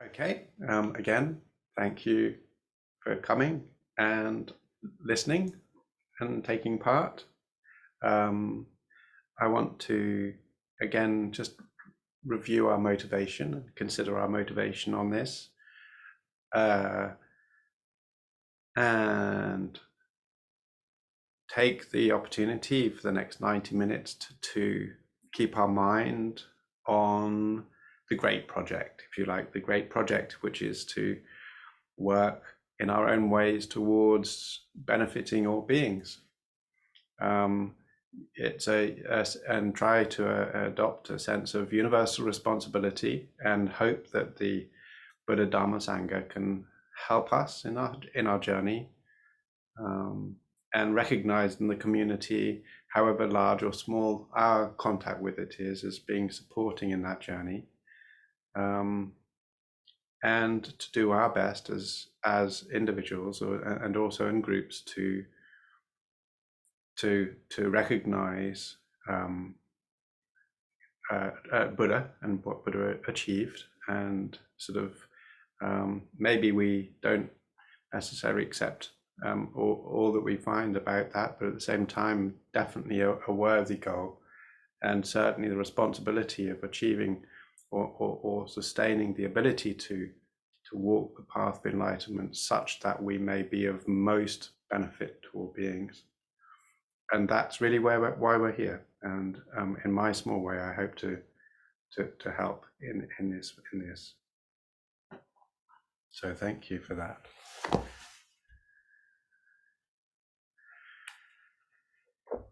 Okay, again, thank you for coming and listening and taking part. I want to, again, just review our motivation and consider our motivation on this. And take the opportunity for the next 90 minutes to keep our mind on the great project, if you like, the great project, which is to work in our own ways towards benefiting all beings. And try to adopt a sense of universal responsibility and hope that the Buddha Dharma Sangha can help us in our journey, and recognize in the community, however large or small our contact with it is, as being supporting in that journey, and to do our best as individuals and also in groups to recognize Buddha and what Buddha achieved, and sort of maybe we don't necessarily accept all that we find about that, but at the same time, definitely a worthy goal, and certainly the responsibility of achieving or sustaining the ability to walk the path of enlightenment such that we may be of most benefit to all beings. And that's really why we're here. And in my small way, I hope to help in this. So thank you for that.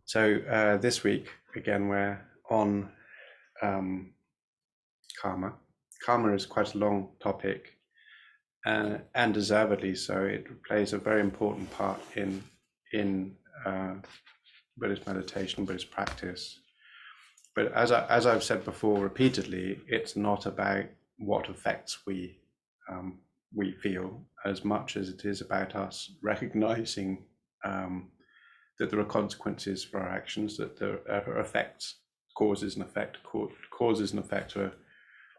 So this week, again, we're on karma. Karma is quite a long topic, and deservedly so. It plays a very important part in Buddhist meditation, Buddhist practice. But as I've said before repeatedly, it's not about what effects we feel as much as it is about us recognizing that there are consequences for our actions, that there are effects, causes and effect. Causes and effect are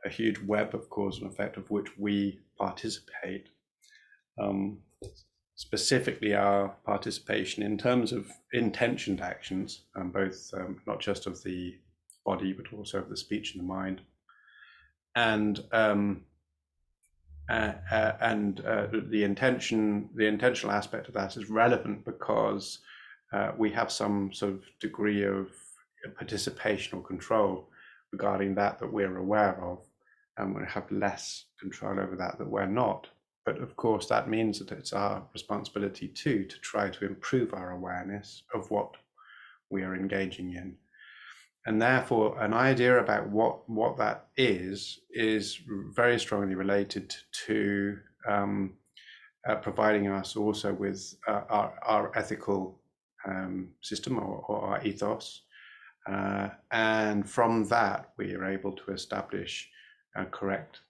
a huge web of cause and effect of which we participate. Specifically, our participation in terms of intentioned actions, both not just of the body, but also of the speech and the mind. And the intentional aspect of that is relevant because we have some sort of degree of participation or control regarding that we're aware of, and we have less control over that we're not. But of course, that means that it's our responsibility too to try to improve our awareness of what we are engaging in. And therefore, an idea about what that is very strongly related to providing us also with our ethical system or our ethos. And from that, we are able to establish correct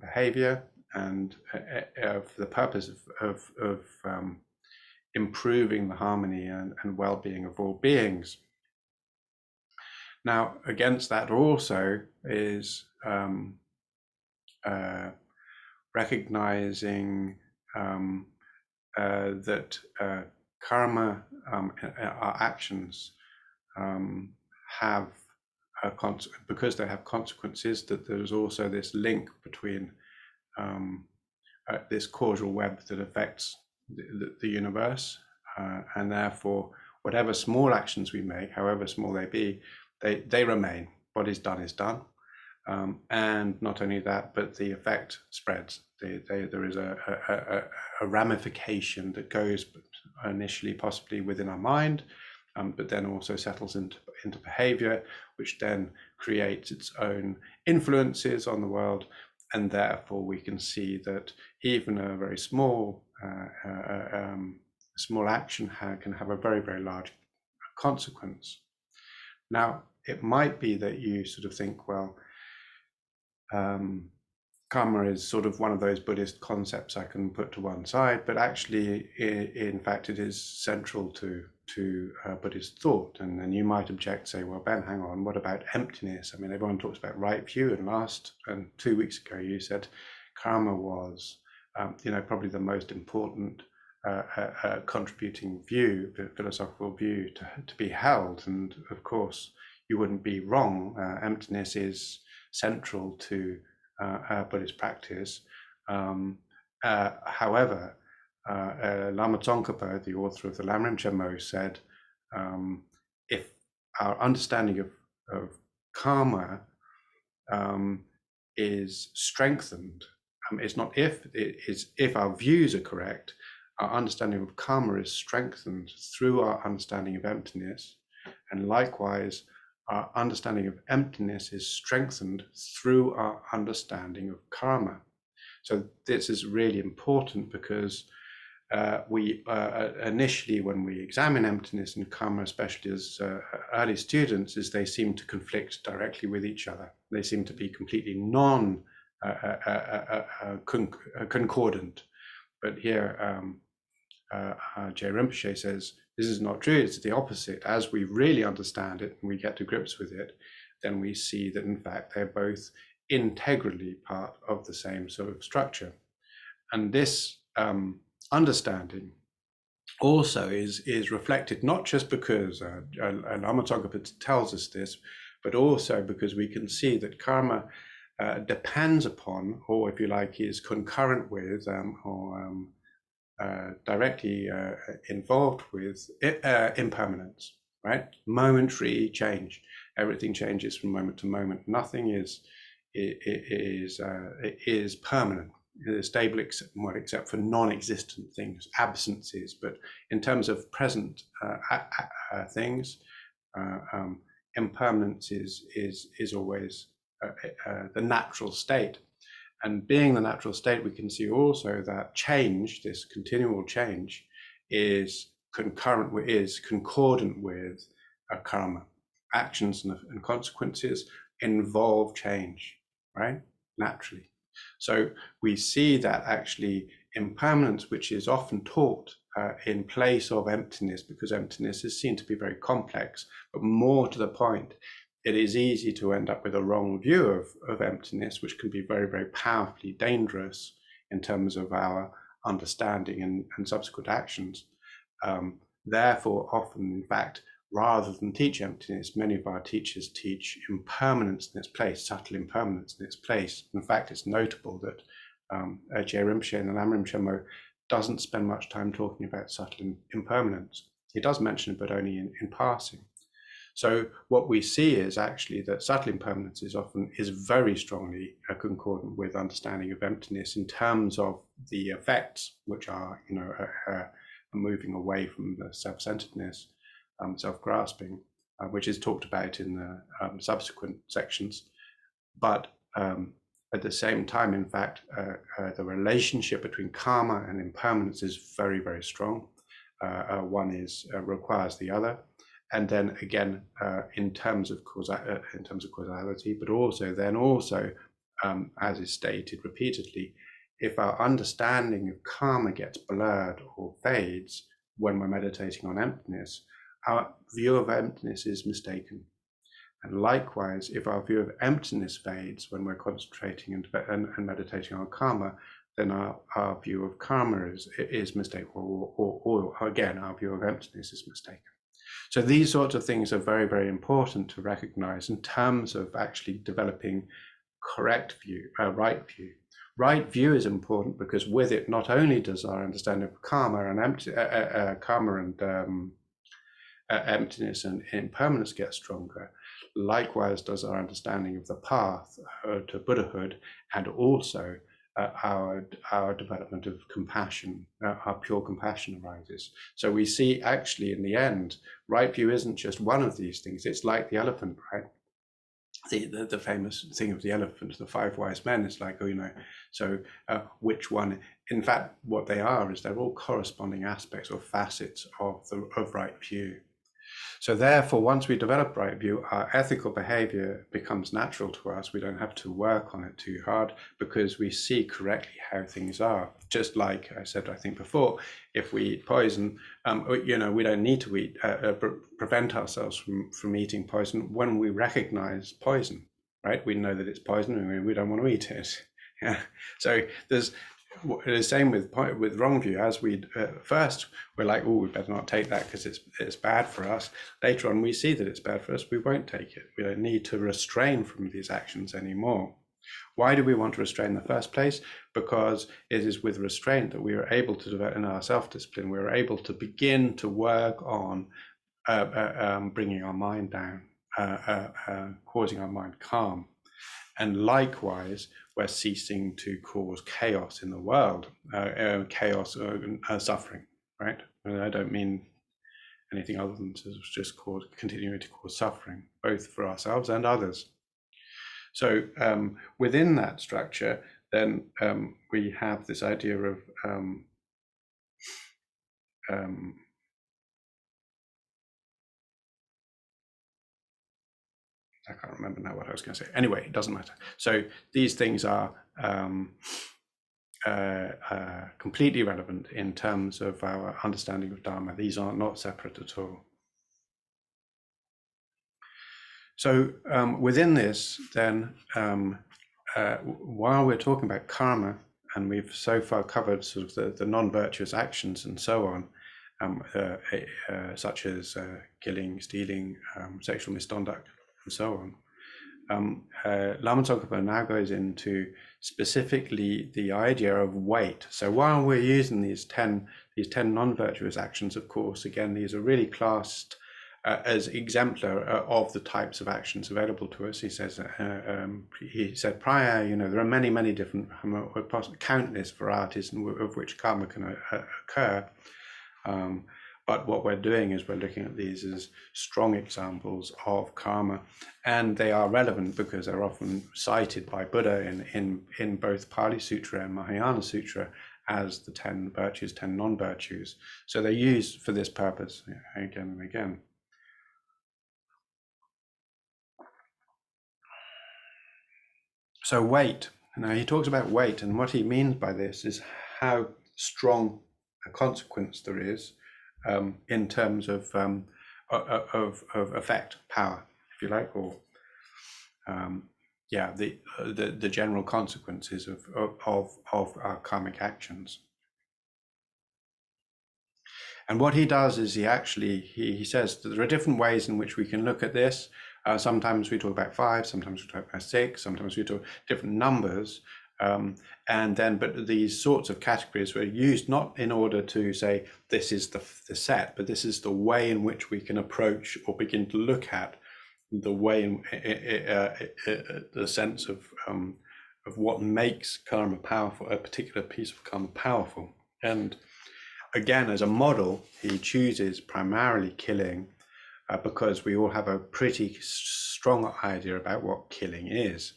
behavior, and for the purpose of improving the harmony and well-being of all beings. Now, against that also is recognizing that karma, our actions, have because they have consequences, that there's also this link between this causal web that affects the universe, and therefore whatever small actions we make, however small they be, they remain. What is done is done, and not only that, but the effect spreads. There is a ramification that goes initially possibly within our mind, but then also settles into behavior, which then creates its own influences on the world. And therefore we can see that even a very small action can have a very, very large consequence. Now, it might be that you sort of think, well, karma is sort of one of those Buddhist concepts I can put to one side, but actually, in fact, it is central to Buddhist thought. And then you might object, say, well, Ben, hang on, what about emptiness? I mean, everyone talks about right view, and 2 weeks ago you said karma was, probably the most important contributing view, philosophical view to be held. And of course, you wouldn't be wrong. Emptiness is central to Buddhist practice. However, Lama Tsongkhapa, the author of the Lam Rim Chenmo, said, if our understanding of karma is strengthened, it's not if, it is if our views are correct, our understanding of karma is strengthened through our understanding of emptiness, and likewise, our understanding of emptiness is strengthened through our understanding of karma. So this is really important because we initially, when we examine emptiness and karma, especially as early students, is they seem to conflict directly with each other. They seem to be completely concordant. But here, Je Rinpoche says, this is not true, it's the opposite. As we really understand it and we get to grips with it, then we see that in fact they're both integrally part of the same sort of structure. And this understanding also is reflected not just because Lama Tsongkhapa tells us this, but also because we can see that karma depends upon, or if you like, is concurrent with, directly involved with impermanence, right? Momentary change. Everything changes from moment to moment. Nothing is permanent. It is stable except for non-existent things, absences. But in terms of present things, impermanence is always the natural state. And being the natural state, we can see also that change, this continual change, is concordant with karma. Actions and consequences involve change, right? Naturally. So we see that actually impermanence, which is often taught in place of emptiness, because emptiness is seen to be very complex, but more to the point, it is easy to end up with a wrong view of emptiness, which can be very, very powerfully dangerous in terms of our understanding and subsequent actions. Therefore, often, in fact, rather than teach emptiness, many of our teachers teach impermanence in its place, subtle impermanence in its place. In fact, it's notable that Je Rinpoche in the Lam Rim Chenmo doesn't spend much time talking about subtle impermanence. He does mention it, but only in passing. So what we see is actually that subtle impermanence is very strongly concordant with understanding of emptiness in terms of the effects, which are, moving away from the self-centeredness, self-grasping, which is talked about in the subsequent sections. But at the same time, in fact, the relationship between karma and impermanence is very, very strong. One requires the other. And then again, in terms of causality, but also, as is stated repeatedly, if our understanding of karma gets blurred or fades when we're meditating on emptiness, our view of emptiness is mistaken. And likewise, if our view of emptiness fades when we're concentrating and meditating on karma, then our view of karma is mistaken, or again, our view of emptiness is mistaken. So these sorts of things are very, very important to recognize in terms of actually developing correct view, right view. Right view is important because with it, not only does our understanding of karma and emptiness and impermanence get stronger, likewise does our understanding of the path to Buddhahood, and also our development of compassion, our pure compassion arises. So we see actually in the end, right view isn't just one of these things. It's like the elephant, right? The famous thing of the elephant, the 5 wise men, it's like, so which one? In fact, what they are is they're all corresponding aspects or facets of right view. So therefore, once we develop right view, our ethical behavior becomes natural to us. We don't have to work on it too hard because we see correctly how things are. Just like I said, I think before, if we eat poison, we don't need to prevent ourselves from eating poison when we recognize poison, right? We know that it's poison and we don't want to eat it. So there's the same with wrong view. As we first we're like, oh, we better not take that because it's bad for us. Later on, we see that it's bad for us. We won't take it. We don't need to restrain from these actions anymore. Why do we want to restrain in the first place? Because it is with restraint that we are able to develop in our self-discipline. We are able to begin to work on bringing our mind down, causing our mind calm. And likewise, we're ceasing to cause chaos in the world, chaos or suffering, right? And I don't mean anything other than to just continuing to cause suffering, both for ourselves and others. So within that structure, then we have this idea of I can't remember now what I was going to say. Anyway, it doesn't matter. So these things are completely relevant in terms of our understanding of Dharma. These are not separate at all. So within this, then, while we're talking about karma, and we've so far covered sort of the non-virtuous actions and so on, such as killing, stealing, sexual misconduct, and so on. Lama Tsongkhapa now goes into specifically the idea of weight. So while we're using these 10 non-virtuous actions, of course, again, these are really classed as exemplar of the types of actions available to us. He says, he said prior, there are many different, countless varieties of which karma can occur. But what we're doing is we're looking at these as strong examples of karma, and they are relevant because they're often cited by Buddha in both Pali Sutra and Mahayana Sutra as the 10 virtues, 10 non-virtues. So they're used for this purpose again and again. So weight. Now he talks about weight, and what he means by this is how strong a consequence there is in terms of effect, power, if you like, or the general consequences of our karmic actions. And what he does is he says that there are different ways in which we can look at this. Sometimes we talk about 5, sometimes we talk about 6, sometimes we talk different numbers. But these sorts of categories were used not in order to say this is the set, but this is the way in which we can approach or begin to look at the way in the sense of what makes karma powerful, a particular piece of karma powerful. And again, as a model, he chooses primarily killing because we all have a pretty strong idea about what killing is.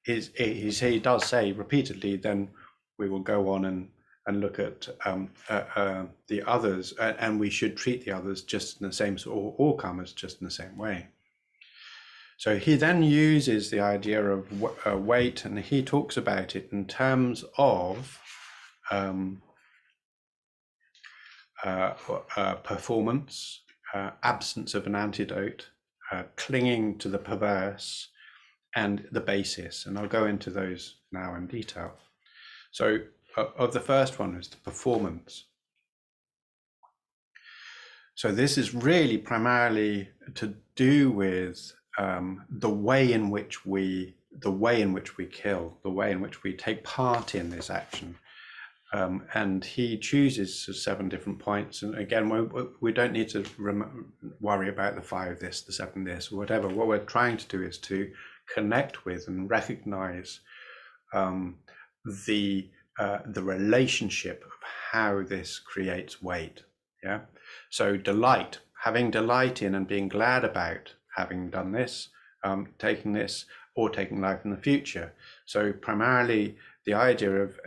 He does say repeatedly, then we will go on and look at the others, and we should treat the others just in the same, or all karmas just in the same way. So he then uses the idea of weight, and he talks about it in terms of performance, absence of an antidote, clinging to the perverse, and the basis. And I'll go into those now in detail. So of the first one is the performance. So this is really primarily to do with the way in which we kill, the way in which we take part in this action. And he chooses 7 different points. And again, we don't need to worry about the 5 this, the 7 this, or whatever. What we're trying to do is to connect with and recognize the relationship of how this creates weight. Yeah. So delight, having delight in and being glad about having done this, taking this, or taking life in the future. So primarily the idea of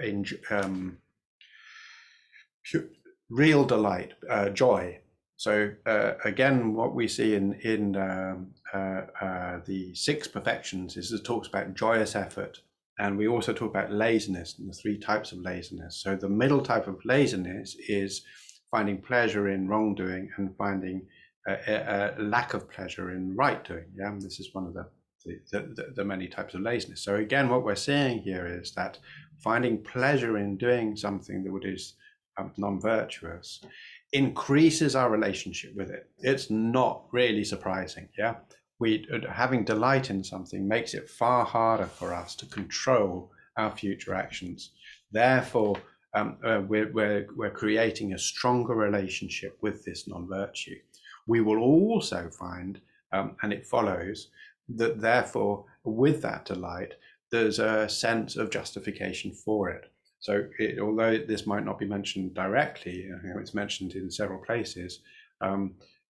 real delight, joy. So again, what we see in the 6 perfections is it talks about joyous effort, and we also talk about laziness and the 3 types of laziness. So the middle type of laziness is finding pleasure in wrongdoing and finding a lack of pleasure in right doing. Yeah, this is one of the the many types of laziness. So again, what we're seeing here is that finding pleasure in doing something that is non-virtuous increases our relationship with it. It's not really surprising, yeah? Having delight in something makes it far harder for us to control our future actions. Therefore, we're creating a stronger relationship with this non-virtue. We will also find, and it follows, that therefore, with that delight, there's a sense of justification for it. So although this might not be mentioned directly, it's mentioned in several places,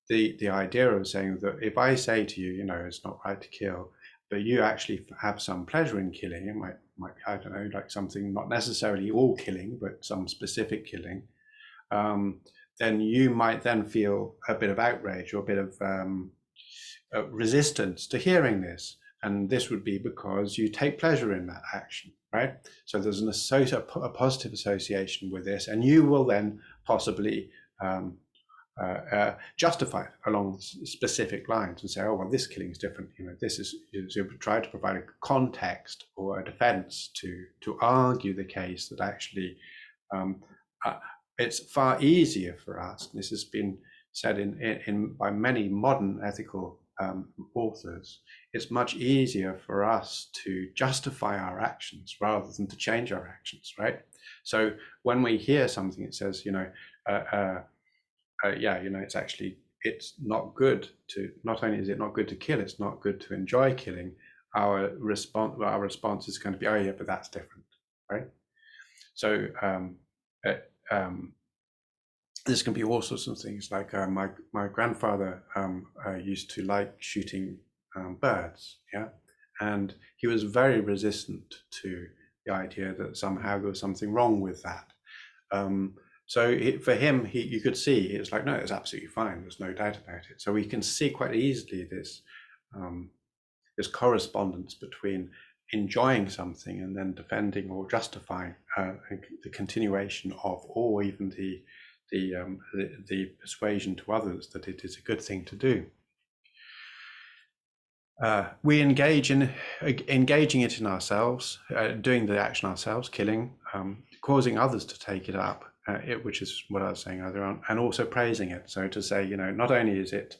the idea of saying that if I say to you, it's not right to kill, but you actually have some pleasure in killing, it might be, I don't know, like something not necessarily all killing, but some specific killing, then you might then feel a bit of outrage or a bit of resistance to hearing this. And this would be because you take pleasure in that action, right? So there's a positive association with this, and you will then possibly justify it along specific lines and say, oh, well, this killing is different. This is, so try to provide a context or a defense to argue the case that actually it's far easier for us. This has been said by many modern ethical authors. It's much easier for us to justify our actions rather than to change our actions, right? So when we hear something that says, it's not good to, not only is it not good to kill, it's not good to enjoy killing. Our response is going to be, oh yeah, but that's different, right? So this can be all sorts of things. Like my grandfather used to like shooting birds, yeah, and he was very resistant to the idea that somehow there was something wrong with that. So for him, you could see it's like, no, it's absolutely fine. There's no doubt about it. So we can see quite easily this this correspondence between enjoying something and then defending or justifying the continuation of, or even the persuasion to others that it is a good thing to do. We engaging it in ourselves, doing the action ourselves, killing, causing others to take it up, which is what I was saying earlier on, and also praising it. So to say, not only is it,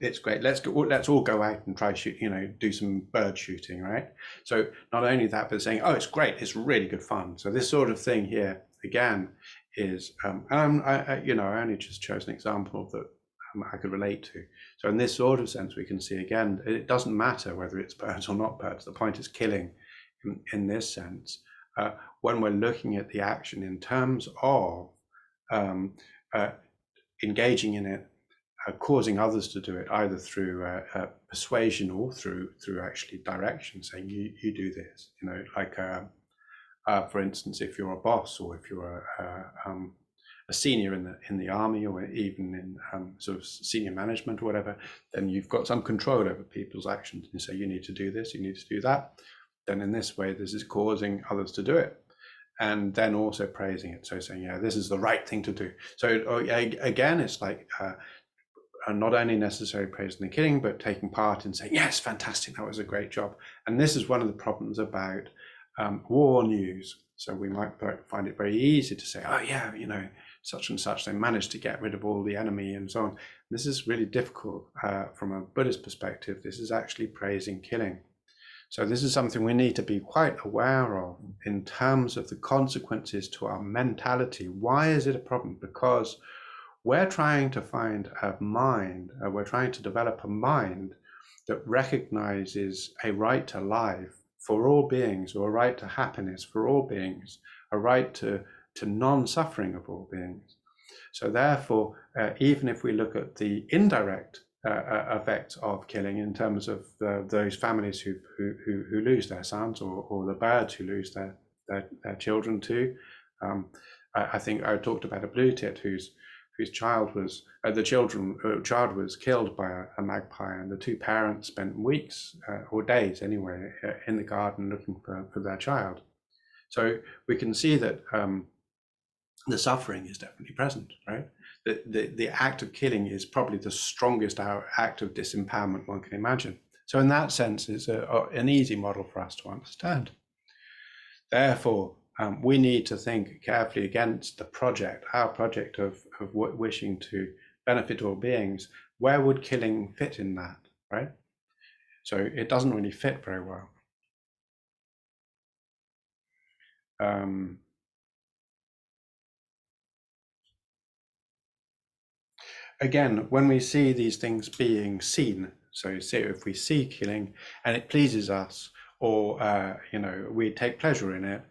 it's great, let's all go out and try shoot, do some bird shooting, right? So not only that, but saying, oh, it's great, it's really good fun. So this sort of thing here, again, is, I only just chose an example that I could relate to. So in this sort of sense, we can see again, it doesn't matter whether it's birds or not birds. The point is killing in this sense. When we're looking at the action in terms of engaging in it, causing others to do it, either through persuasion or through actually direction, saying you do this. Like for instance, if you're a boss or if you're a senior in the army, or even in sort of senior management or whatever, then you've got some control over people's actions. You say you need to do this, you need to do that. Then in this way, this is causing others to do it, and then also praising it. So saying, yeah, this is the right thing to do. So again, it's like not only necessarily praising the killing, but taking part in saying, yes, fantastic, that was a great job. And this is one of the problems about war news. So we might find it very easy to say, oh yeah, such and such, they managed to get rid of all the enemy and so on. This is really difficult from a Buddhist perspective. This is actually praising killing. So this is something we need to be quite aware of in terms of the consequences to our mentality. Why is it a problem? Because we're trying to find a mind, we're trying to develop a mind that recognizes a right to life for all beings, or a right to happiness for all beings, a right to non-suffering of all beings. So therefore, even if we look at the indirect effects of killing in terms of those families who lose their sons, or the birds who lose their children too, I think I talked about a blue tit whose child was child was killed by a magpie, and the two parents spent weeks or days anyway in the garden looking for their child. So we can see that the suffering is definitely present, right? The act of killing is probably the strongest act of disempowerment one can imagine. So in that sense, it's an easy model for us to understand. Therefore, we need to think carefully against the project, our project of wishing to benefit all beings. Where would killing fit in that, right? So it doesn't really fit very well. Again, when we see these things being seen, so say if we see killing and it pleases us, or we take pleasure in it,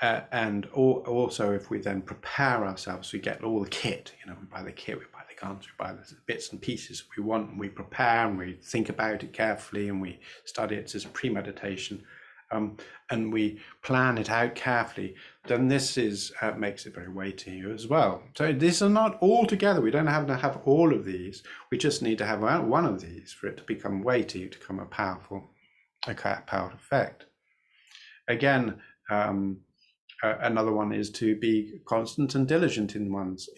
and also if we then prepare ourselves, we get all the kit, we buy the kit, we buy the guns, we buy the bits and pieces we want, and we prepare and we think about it carefully and we study it as premeditation, and we plan it out carefully, then this makes it very weighty as well. So these are not all together. We don't have to have all of these. We just need to have one of these for it to become weighty, to become a powerful effect. Again, another one is to be constant and diligent in one's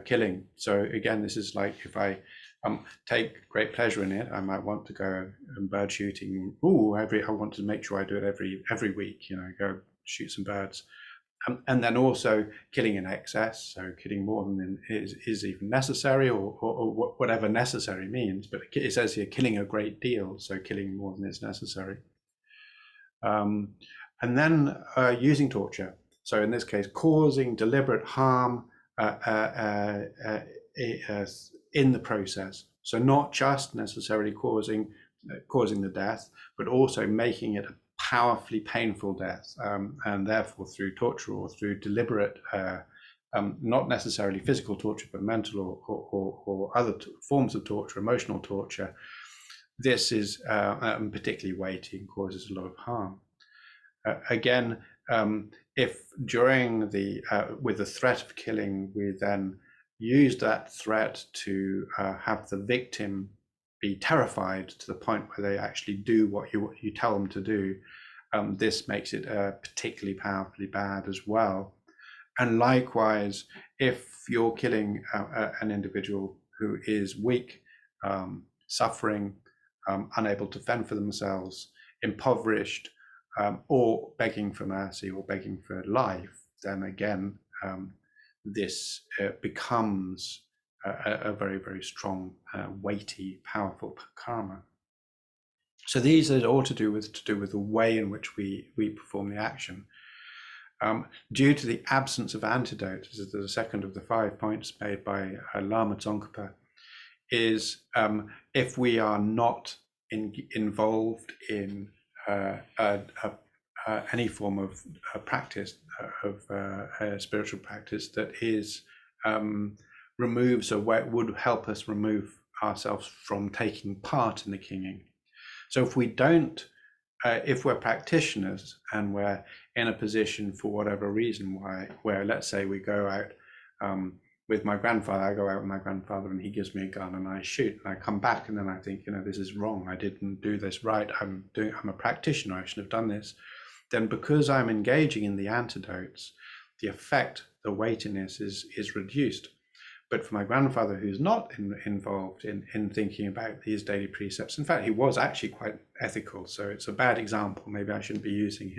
killing. So again, this is like if I take great pleasure in it, I might want to go bird shooting. I want to make sure I do it every week. Go shoot some birds, and then also killing in excess. So killing more than is even necessary, or whatever necessary means. But it says here killing a great deal, so killing more than is necessary. And then using torture. So in this case, causing deliberate harm in the process. So not just necessarily causing the death, but also making it a powerfully painful death, and therefore through torture or through deliberate, not necessarily physical torture, but mental or other forms of torture, emotional torture. This is particularly weighty and causes a lot of harm. Again, if during with the threat of killing, we then use that threat to have the victim be terrified to the point where they actually do what you tell them to do, this makes it particularly powerfully bad as well. And likewise, if you're killing an individual who is weak, suffering, unable to fend for themselves, impoverished, or begging for mercy or begging for life, then again, this becomes a very, very strong, weighty, powerful karma. So these are all to do with the way in which we perform the action. Due to the absence of antidote, this is the second of the 5 points made by Lama Tsongkhapa, is if we are not involved in any form of practice, of spiritual practice that is removes or would help us remove ourselves from taking part in the kinging. So if we don't, if we're practitioners and we're in a position for whatever reason where let's say we go out with my grandfather, I go out with my grandfather and he gives me a gun and I shoot and I come back and then I think, this is wrong. I didn't do this right. I'm a practitioner. I should have done this. Then because I'm engaging in the antidotes, the effect, the weightiness is reduced. But for my grandfather, who's not involved in thinking about these daily precepts, in fact, he was actually quite ethical. So it's a bad example. Maybe I shouldn't be using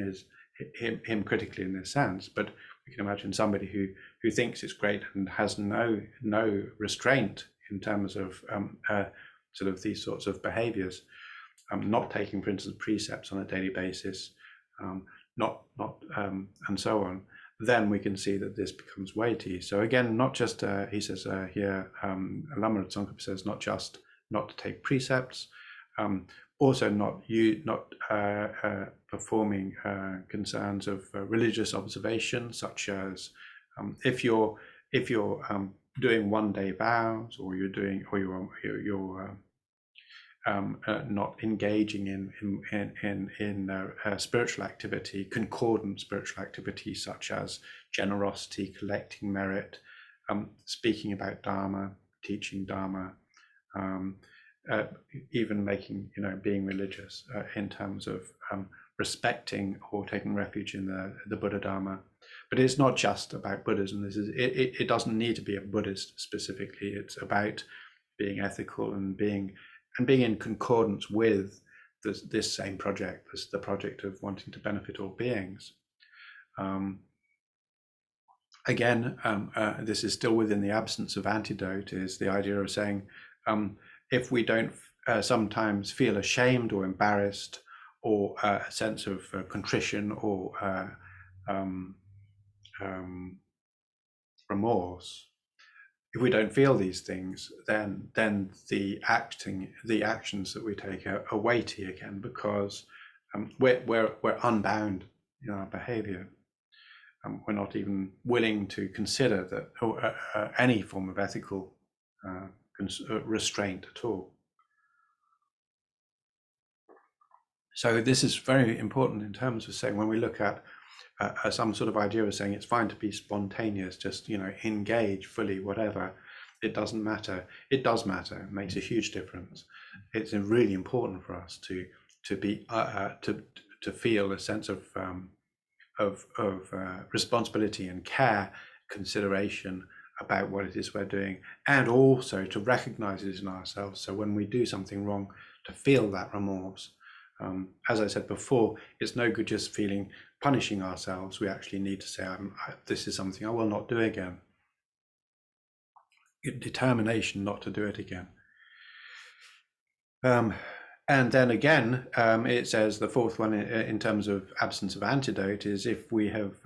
him critically in this sense, but we can imagine somebody who thinks it's great and has no restraint in terms of sort of these sorts of behaviors, not taking, for instance, precepts on a daily basis, and so on. Then we can see that this becomes weighty. So again, not just he says here, Lama Tsongkhapa says not just not to take precepts, also not performing concerns of religious observation, such as if you're doing one-day vows, or you're not engaging in spiritual activity, concordant spiritual activity, such as generosity, collecting merit, speaking about Dharma, teaching Dharma, even making, being religious in terms of respecting or taking refuge in the Buddha Dharma. But it's not just about Buddhism. It doesn't need to be a Buddhist specifically. It's about being ethical and being and being in concordance with this same project, the project of wanting to benefit all beings. Again, this is still within the absence of antidote, is the idea of saying, if we don't sometimes feel ashamed or embarrassed, or a sense of contrition or remorse, if we don't feel these things, then the actions that we take are weighty again, because we're unbound in our behavior. We're not even willing to consider that any form of ethical restraint at all. So this is very important in terms of saying, when we look at some sort of idea of saying it's fine to be spontaneous, just engage fully, whatever, it doesn't matter. It does matter. It makes a huge difference. It's really important for us to be to feel a sense of responsibility and care, consideration about what it is we're doing, and also to recognize it in ourselves. So when we do something wrong, to feel that remorse. As I said before, it's no good just punishing ourselves. We actually need to say, this is something I will not do again. Determination not to do it again. And then again, it says the fourth one in terms of absence of antidote is if we have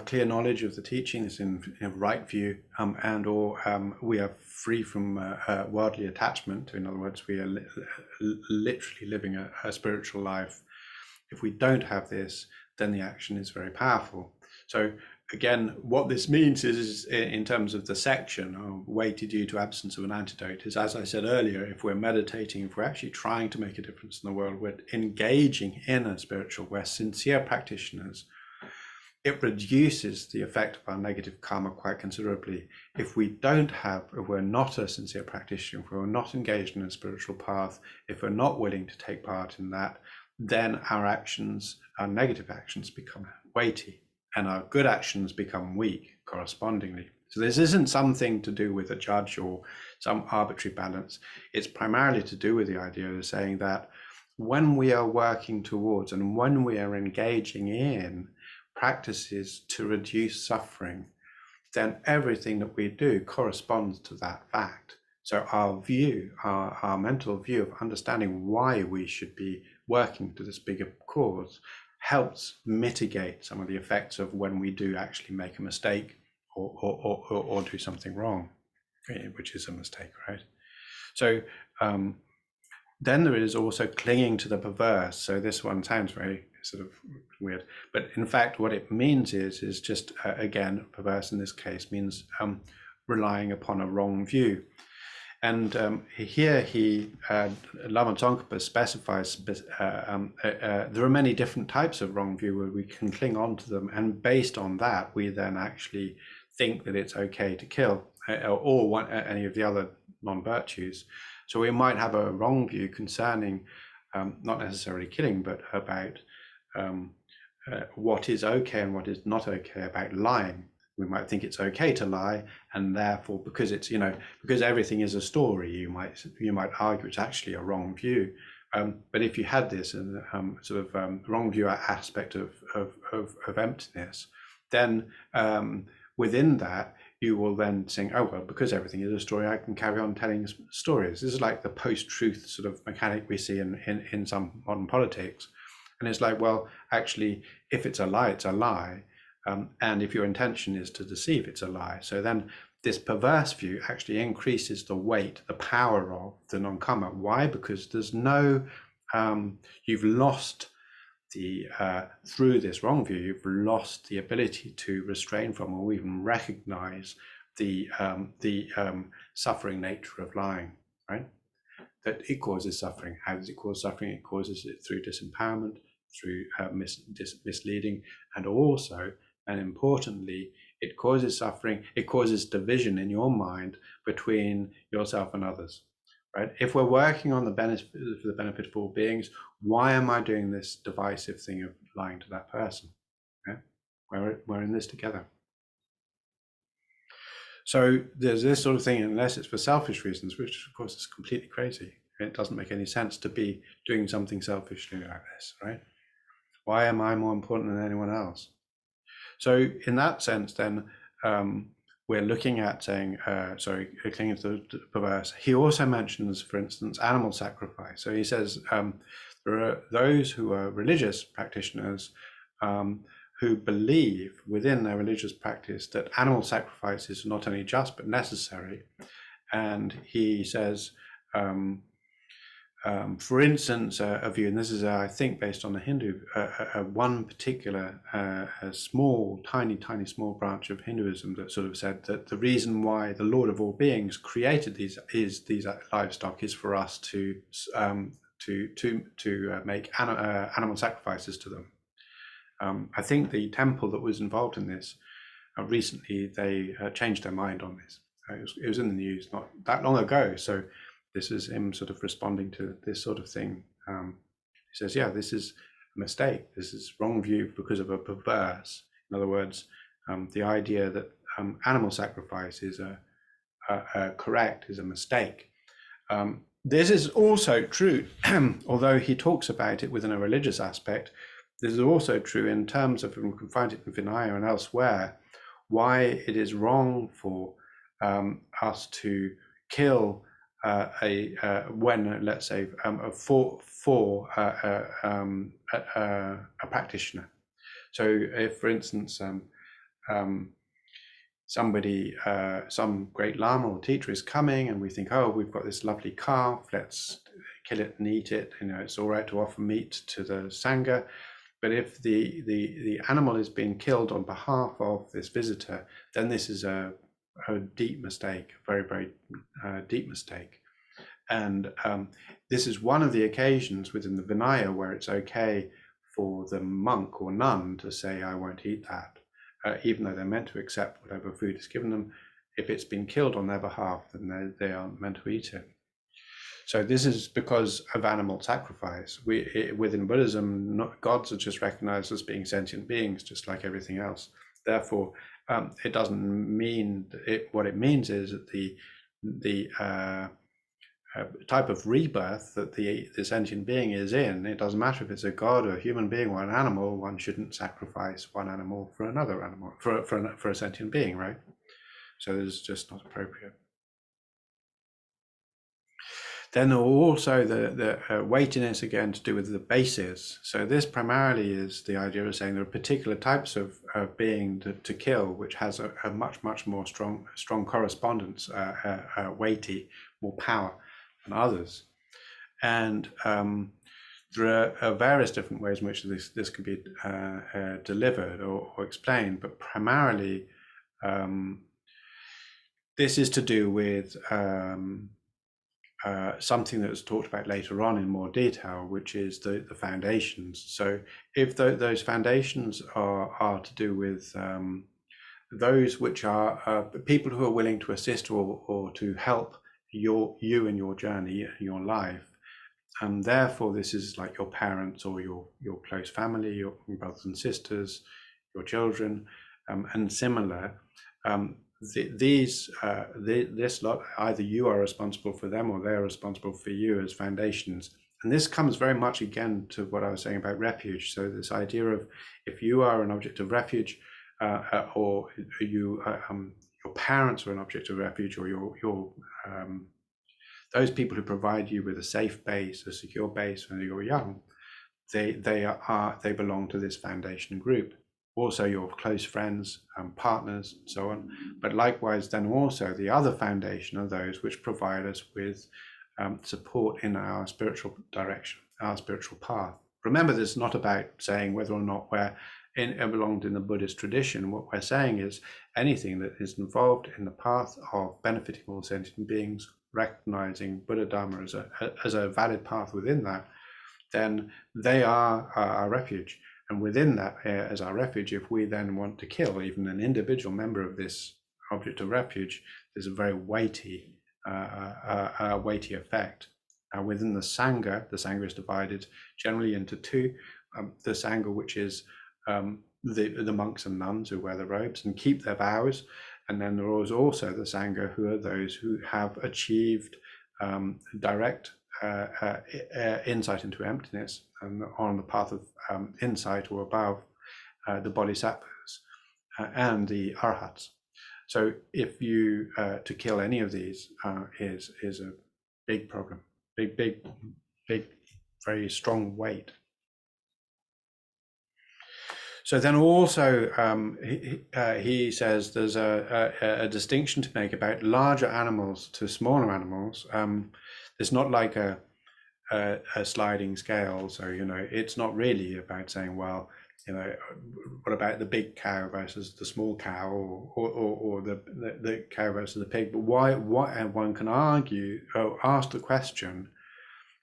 clear knowledge of the teachings in right view, and or we are free from worldly attachment. In other words, we are literally living a spiritual life. If we don't have this, then the action is very powerful. So again, what this means is, in terms of the section, weighty due to absence of an antidote, is, as I said earlier, if we're meditating, if we're actually trying to make a difference in the world, we're engaging in a spiritual, we're sincere practitioners, it reduces the effect of our negative karma quite considerably. If we're not a sincere practitioner, if we're not engaged in a spiritual path, if we're not willing to take part in that, then our actions, our negative actions, become weighty, and our good actions become weak correspondingly. So this isn't something to do with a judge or some arbitrary balance. It's primarily to do with the idea of saying that when we are working towards, and when we are engaging in practices to reduce suffering, then everything that we do corresponds to that fact. So our view, our mental view of understanding why we should be working to this bigger cause, helps mitigate some of the effects of when we do actually make a mistake or do something wrong, which is a mistake, right? So then there is also clinging to the perverse. So this one sounds very sort of weird, but in fact what it means is just again, perverse in this case means relying upon a wrong view. And here Lama Tsongkhapa specifies there are many different types of wrong view where we can cling on to them, and based on that we then actually think that it's okay to kill or any of the other non-virtues. So we might have a wrong view concerning not necessarily killing, but about what is okay and what is not okay about lying. We might think it's okay to lie, and therefore, because it's because everything is a story, you might argue it's actually a wrong view. But if you had this sort of wrong view aspect of emptiness, then within that you will then think, oh well, because everything is a story, I can carry on telling stories. This is like the post-truth sort of mechanic we see in some modern politics, and it's like, well, actually, if it's a lie, it's a lie. And if your intention is to deceive, it's a lie. So then this perverse view actually increases the weight, the power of the non-karma. Why? Because there's no, you've lost the, through this wrong view, you've lost the ability to restrain from or even recognize the suffering nature of lying, right? That it causes suffering. How does it cause suffering? It causes it through disempowerment, through misleading, and also, and importantly, it causes suffering, it causes division in your mind between yourself and others, right? If we're working on the benefit for the benefit of all beings, why am I doing this divisive thing of lying to that person? Okay? We're in this together. So there's this sort of thing, unless it's for selfish reasons, which of course is completely crazy. It doesn't make any sense to be doing something selfishly like this, right? Why am I more important than anyone else? So in that sense, then we're looking at saying, clinging to the perverse. He also mentions, for instance, animal sacrifice. So he says there are those who are religious practitioners who believe within their religious practice that animal sacrifice is not only just but necessary. And he says, for instance, a view, and this is, I think, based on the Hindu, one particular small, tiny small branch of Hinduism that sort of said that the reason why the Lord of all beings created these livestock is for us to make animal sacrifices to them. I think the temple that was involved in this recently, they changed their mind on this. It was in the news not that long ago. So this is him sort of responding to this sort of thing. He says, yeah, this is a mistake. This is wrong view because of a perverse. In other words, the idea that animal sacrifice is correct is a mistake. This is also true, although he talks about it within a religious aspect. This is also true in terms of, and we can find it in Vinaya and elsewhere, why it is wrong for us to kill when, let's say, for a practitioner. So if, for instance, somebody, some great Lama or teacher is coming and we think, oh, we've got this lovely calf, let's kill it and eat it. You know, it's all right to offer meat to the Sangha. But if the animal is being killed on behalf of this visitor, then this is a deep mistake, a very deep mistake. And this is one of the occasions within the Vinaya where it's okay for the monk or nun to say, I won't eat that, even though they're meant to accept whatever food is given them. If it's been killed on their behalf, then they aren't meant to eat it. So this is because of animal sacrifice. Within Buddhism, gods are just recognized as being sentient beings, just like everything else. Therefore, it doesn't mean what it means is that the type of rebirth that the sentient being is in, it doesn't matter if it's a god or a human being or an animal, one shouldn't sacrifice one animal for another animal, for a sentient being, right? So this is just not appropriate. Then also the weightiness, again, to do with the bases. So this primarily is the idea of saying there are particular types of being to kill, which has a much more strong correspondence, weighty, more power than others. And there are various different ways in which this could be delivered or explained, but primarily this is to do with something that was talked about later on in more detail, which is the foundations. So if those foundations are to do with those which are people who are willing to assist or to help you in your journey, your life, and therefore this is like your parents or your close family, your brothers and sisters, your children, and similar. This lot, either you are responsible for them or they're responsible for you as foundations. And this comes very much again to what I was saying about refuge. So this idea of if you are an object of refuge, or you your parents are an object of refuge, or your those people who provide you with a safe base, a secure base when you're young, they belong to this foundation group. Also your close friends, partners, and so on. But likewise, then also the other foundation are those which provide us with support in our spiritual direction, our spiritual path. Remember, this is not about saying whether or not we're belonged in the Buddhist tradition. What we're saying is anything that is involved in the path of benefiting all sentient beings, recognizing Buddha Dharma as a valid path within that, then they are our refuge. And within that, as our refuge, if we then want to kill even an individual member of this object of refuge, there's a very weighty effect. Within the Sangha is divided generally into two. The Sangha, which is the monks and nuns who wear the robes and keep their vows, And then there was also the Sangha, who are those who have achieved direct insight into emptiness and on the path of insight or above, the bodhisattvas and the arhats. So if you to kill any of these is a big problem, big, very strong weight. So then also he says there's a distinction to make about larger animals to smaller animals. It's not like a sliding scale. So, you know, it's not really about saying, well, you know, what about the big cow versus the small cow, or the cow versus the pig? But why one can argue, or ask the question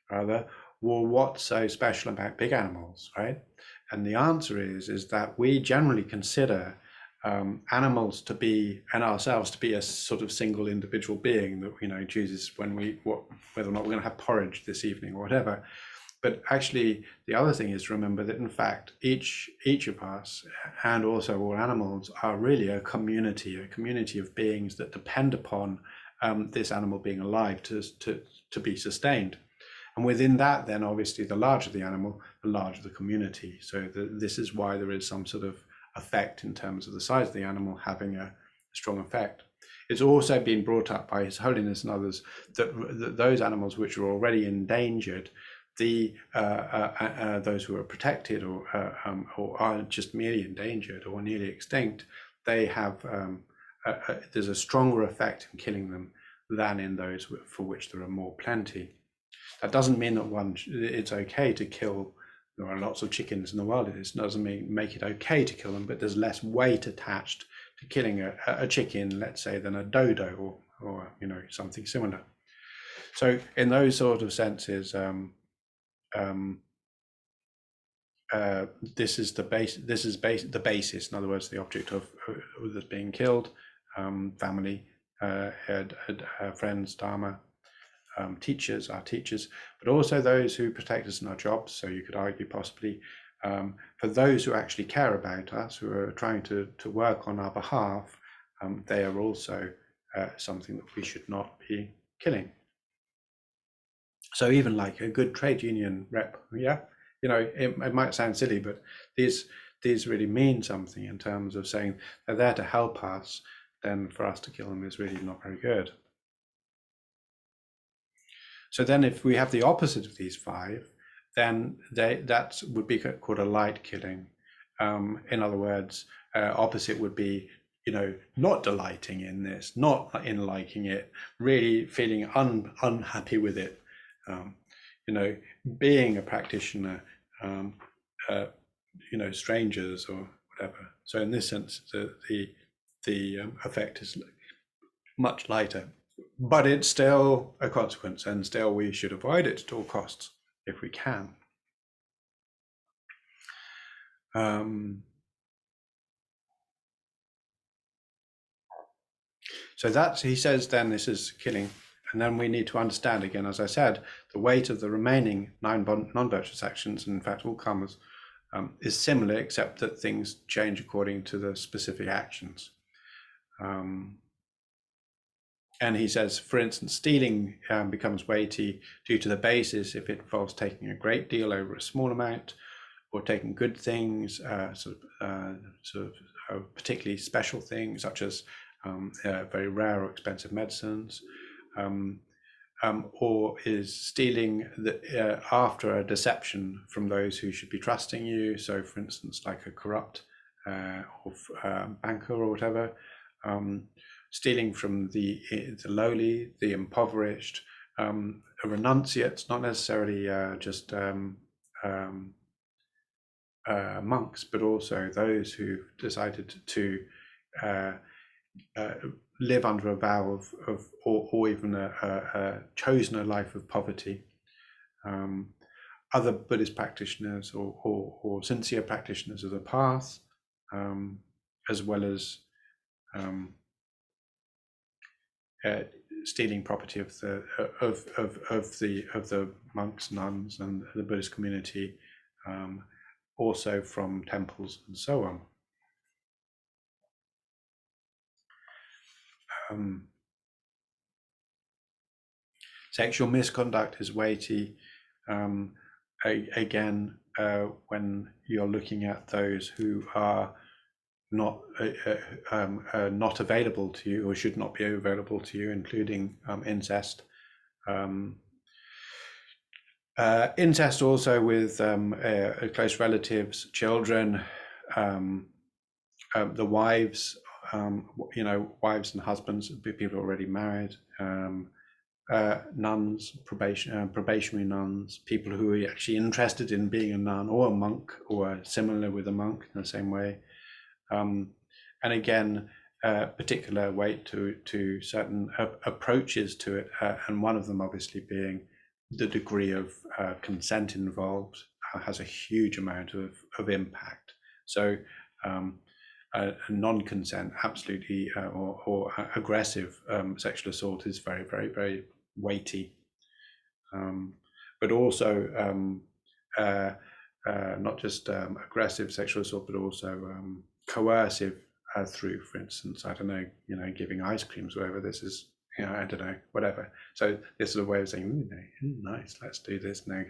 rather, well, what's so special about big animals, right? And the answer is that we generally consider animals to be, and ourselves to be, a sort of single individual being that, you know, chooses when whether or not we're going to have porridge this evening or whatever. But actually, the other thing is to remember that, in fact, each of us, and also all animals, are really a community of beings that depend upon this animal being alive to be sustained. And within that, then obviously, the larger the animal, the larger the community. So this is why there is some sort of effect in terms of the size of the animal having a strong effect. It's also been brought up by His Holiness and others that those animals which are already endangered, those who are protected or are just merely endangered or nearly extinct, they have there's a stronger effect in killing them than in those for which there are more plenty. That doesn't mean that it's okay to kill. There are lots of chickens in the world. It doesn't make it okay to kill them, but there's less weight attached to killing a chicken, let's say, than a dodo or you know, something similar. So in those sort of senses, this is the base. This is the basis. In other words, the object of that's being killed, family, friends, dharma. Teachers, our teachers, but also those who protect us in our jobs. So you could argue possibly for those who actually care about us, who are trying to work on our behalf, they are also something that we should not be killing. So even like a good trade union rep, yeah, you know, it might sound silly, but these really mean something in terms of saying they're there to help us. Then for us to kill them is really not very good. So then if we have the opposite of these five, then that would be called a light killing. In other words, opposite would be, you know, not delighting in this, not in liking it, really feeling unhappy with it. You know, being a practitioner, you know, strangers or whatever. So in this sense, the effect is much lighter. But it's still a consequence, and still we should avoid it at all costs if we can. So that's, he says, then this is killing. And then we need to understand, again, as I said, the weight of the remaining 9 non-virtuous actions, and in fact all karmas, is similar, except that things change according to the specific actions. And he says, for instance, stealing becomes weighty due to the basis if it involves taking a great deal over a small amount, or taking good things, particularly special things such as very rare or expensive medicines, or is stealing after a deception from those who should be trusting you. So, for instance, like a corrupt banker or whatever. Stealing from the lowly, the impoverished, renunciates, not necessarily just monks, but also those who've decided to live under a vow or even chosen a life of poverty. Other Buddhist practitioners or sincere practitioners of the path, as well as stealing property of the monks, nuns, and the Buddhist community, also from temples and so on. Sexual misconduct is weighty. Again, when you're looking at those who are not available to you or should not be available to you, including incest. Incest also with close relatives, children, the wives, wives and husbands, people already married, nuns, probationary nuns, people who are actually interested in being a nun or a monk or similar with a monk in the same way. And again, particular weight to certain approaches to it, and one of them obviously being the degree of consent involved has a huge amount of impact. So non-consent, absolutely, or aggressive sexual assault is very, very, very weighty. But also not just aggressive sexual assault, but also coercive through, for instance, I don't know, giving ice creams, whatever. This is, I don't know, whatever. So this is a way of saying, ooh, nice, let's do this. No,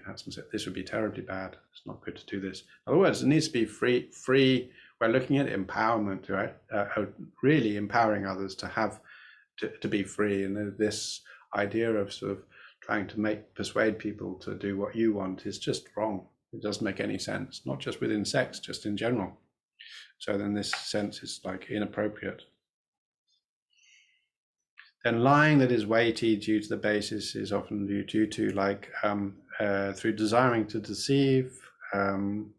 this would be terribly bad. It's not good to do this. In other words, it needs to be free. We're looking at empowerment, right? Really empowering others to have to be free. And this idea of sort of trying to persuade people to do what you want is just wrong. It doesn't make any sense, not just within sex, just in general. So then this sense is like inappropriate. Then lying that is weighty due to the basis is often due to like through desiring to deceive, telling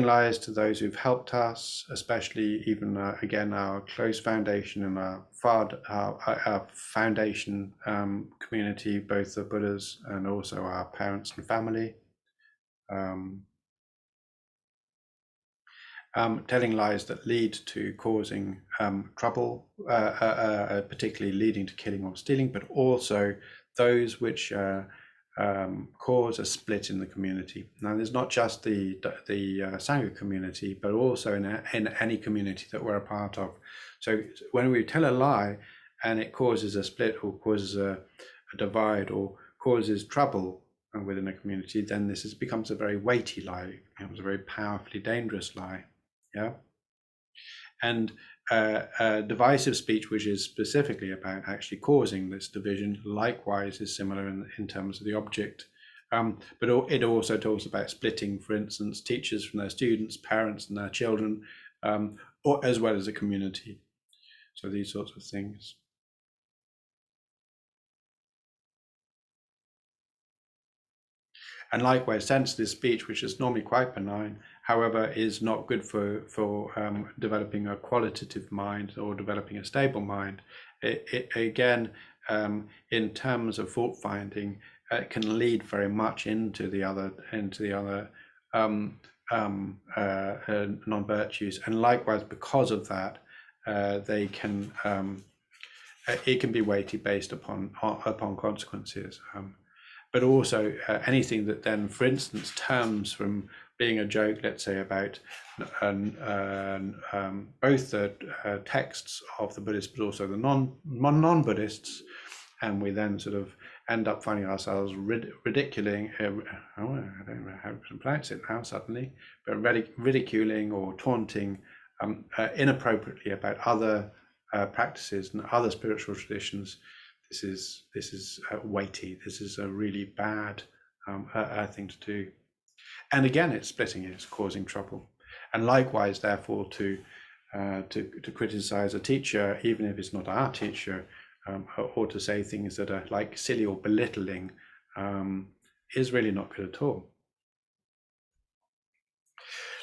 lies to those who've helped us, especially even again our close foundation and our foundation community, both the Buddhas and also our parents and family. Telling lies that lead to causing trouble, particularly leading to killing or stealing, but also those which cause a split in the community. Now, there's not just the Sangha community, but also in any community that we're a part of. So when we tell a lie and it causes a split or causes a divide or causes trouble within a community, then this becomes a very weighty lie. It becomes a very powerfully dangerous lie. Yeah, and divisive speech, which is specifically about actually causing this division, likewise is similar in terms of the object. But it also talks about splitting, for instance, teachers from their students, parents and their children, or as well as a community. So these sorts of things. And likewise, sensitive speech, which is normally quite benign, however, is not good for developing a qualitative mind or developing a stable mind. It again, in terms of fault finding, can lead very much into the other non-virtues, and likewise, because of that, they can it can be weighty based upon consequences. But also anything that then, for instance, terms from being a joke, let's say, about both the texts of the Buddhists, but also the non-Buddhists, and we then sort of end up finding ourselves ridiculing, I don't know how to pronounce it now suddenly, but ridiculing or taunting inappropriately about other practices and other spiritual traditions. This is weighty. This is a really bad thing to do. And again, it's splitting, it's causing trouble. And likewise, therefore, to criticize a teacher, even if it's not our teacher, or to say things that are like silly or belittling, is really not good at all.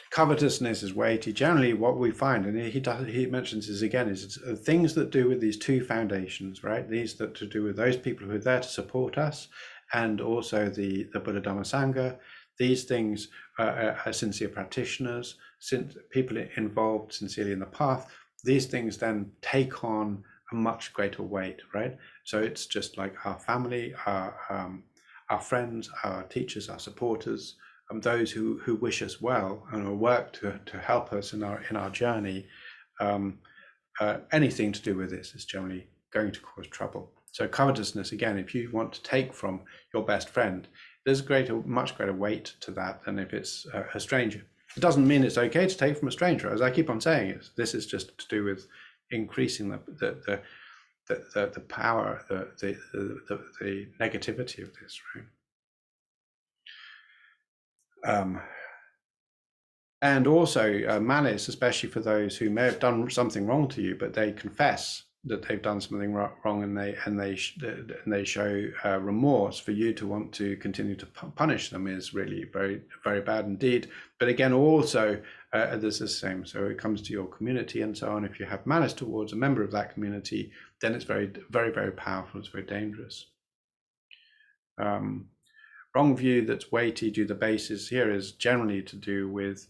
Covetousness is weighty. Generally, what we find, and he mentions this again, is things that do with these two foundations, right? These that to do with those people who are there to support us, and also the Buddha Dhamma Sangha. These things are sincere practitioners, people involved sincerely in the path. These things then take on a much greater weight, right? So it's just like our family, our friends, our teachers, our supporters, those who wish us well and will work to help us in our journey, anything to do with this is generally going to cause trouble. So covetousness, again, if you want to take from your best friend, there's much greater weight to that than if it's a stranger. It doesn't mean it's okay to take from a stranger, as I keep on saying. This is just to do with increasing the power, the negativity of this, right? And also malice, especially for those who may have done something wrong to you, but they confess that they've done something wrong, and they show remorse for you to want to continue to punish them, is really very, very bad indeed. But again, also there's the same. So it comes to your community and so on. If you have malice towards a member of that community, then it's very, very, very powerful. It's very dangerous. Wrong view that's weighty due to the basis here is generally to do with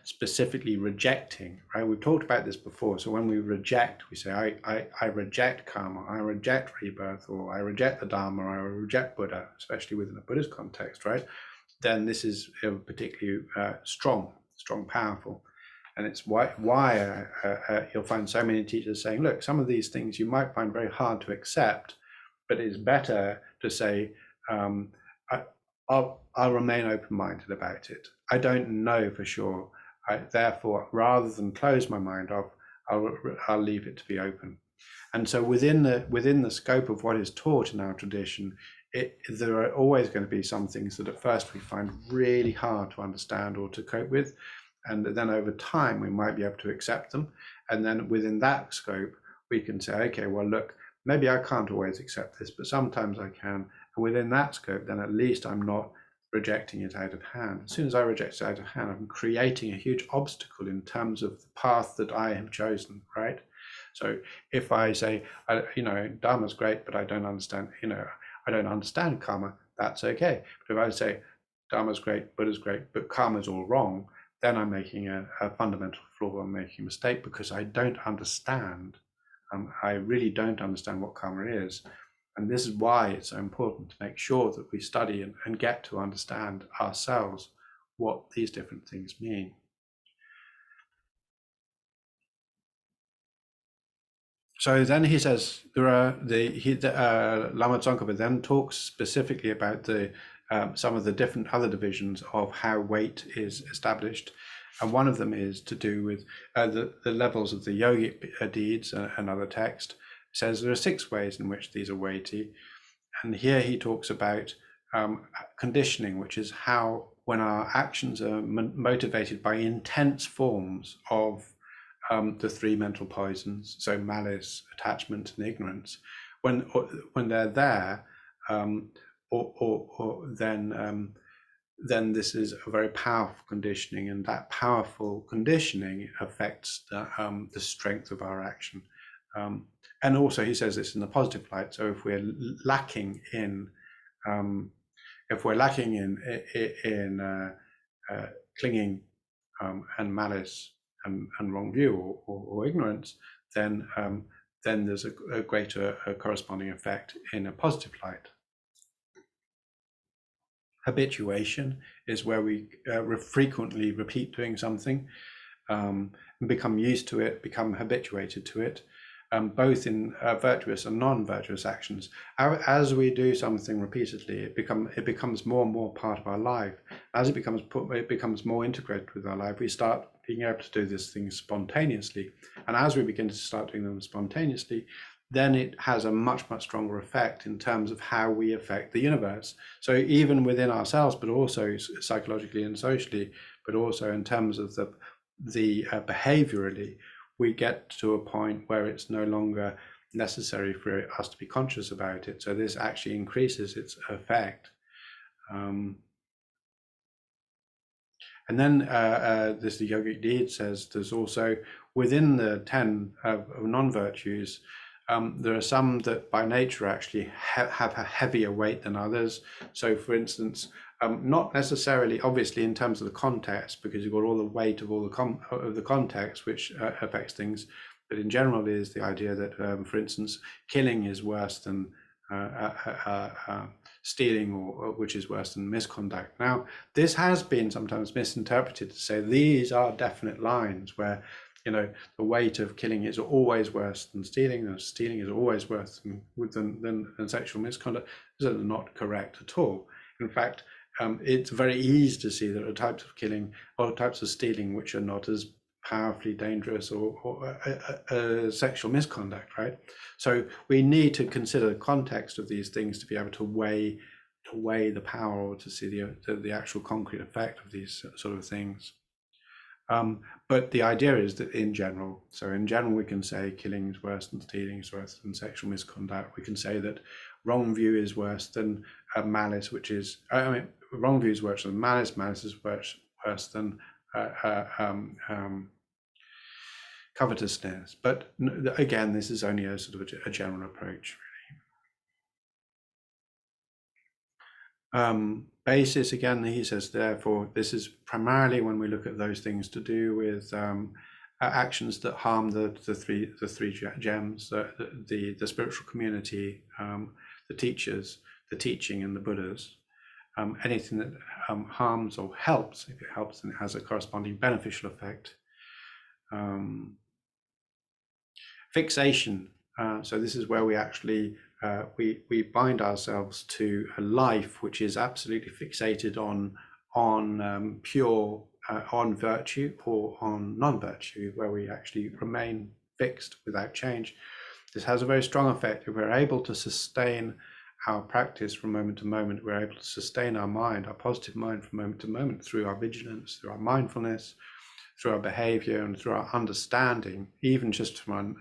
specifically rejecting, right? We've talked about this before. So when we reject, we say, I reject karma, I reject rebirth, or I reject the Dharma, or I reject Buddha, especially within a Buddhist context, right? Then this is particularly strong, powerful. And it's why you'll find so many teachers saying, look, some of these things you might find very hard to accept, but it's better to say, I'll remain open-minded about it. I don't know for sure. Therefore, rather than close my mind off, I'll leave it to be open. And so within the scope of what is taught in our tradition, there are always going to be some things that at first we find really hard to understand or to cope with. And then over time, we might be able to accept them. And then within that scope, we can say, okay, well, look, maybe I can't always accept this, but sometimes I can. And within that scope, then at least I'm not rejecting it out of hand. As soon as I reject it out of hand, I'm creating a huge obstacle in terms of the path that I have chosen, right? So if I say, Dharma's great, but I don't understand, I don't understand karma, that's okay. But if I say, Dharma's great, Buddha's great, but karma's all wrong, then I'm making a fundamental flaw, I'm making a mistake, because I don't understand. I really don't understand what karma is. And this is why it's so important to make sure that we study and get to understand ourselves what these different things mean. So then he says, Lama Tsongkhapa then talks specifically about some of the different other divisions of how weight is established. And one of them is to do with the levels of the yogic deeds, another text. Says there are 6 ways in which these are weighty. And here he talks about conditioning, which is how, when our actions are motivated by intense forms of the 3 mental poisons, so malice, attachment, and ignorance, when they're there, then this is a very powerful conditioning, and that powerful conditioning affects the strength of our action. And also he says this in the positive light. So if we're lacking in clinging and malice and wrong view or ignorance, then there's a greater corresponding effect in a positive light. Habituation is where we frequently repeat doing something, and become used to it, become habituated to it. Both in virtuous and non-virtuous actions. As we do something repeatedly, it becomes more and more part of our life. As it becomes more integrated with our life, we start being able to do these things spontaneously. And as we begin to start doing them spontaneously, then it has a much, much stronger effect in terms of how we affect the universe. So even within ourselves, but also psychologically and socially, but also in terms of the behaviorally, we get to a point where it's no longer necessary for us to be conscious about it. So this actually increases its effect. And then the yogic deed says there's also, within the 10 of non-virtues, there are some that by nature actually have a heavier weight than others. So for instance, not necessarily obviously in terms of the context, because you've got all the weight of all the context which affects things, but in general is the idea that for instance, killing is worse than stealing, or which is worse than misconduct. Now this has been sometimes misinterpreted to say these are definite lines where the weight of killing is always worse than stealing, and stealing is always worse than sexual misconduct. This is not correct at all. In fact, it's very easy to see that there are types of killing or types of stealing which are not as powerfully dangerous or sexual misconduct, right? So we need to consider the context of these things to be able to weigh the power, or to see the actual concrete effect of these sort of things. But the idea is that in general we can say killing is worse than stealing, is worse than sexual misconduct. We can say that wrong view is worse than malice, which is, wrong view is worse than malice, malice is worse than covetousness. But again, this is only a sort of a general approach, really. Basis, again, he says, therefore, this is primarily when we look at those things to do with actions that harm the three gems, the spiritual community, the teachers, the teaching, and the Buddhas. Anything that harms or helps, if it helps, then it has a corresponding beneficial effect. Fixation. So this is where we actually we bind ourselves to a life which is absolutely fixated on pure on virtue or on non-virtue, where we actually remain fixed without change. This has a very strong effect. If we're able to sustain our practice from moment to moment, we're able to sustain our mind, our positive mind, from moment to moment through our vigilance, through our mindfulness, through our behavior, and through our understanding, even just from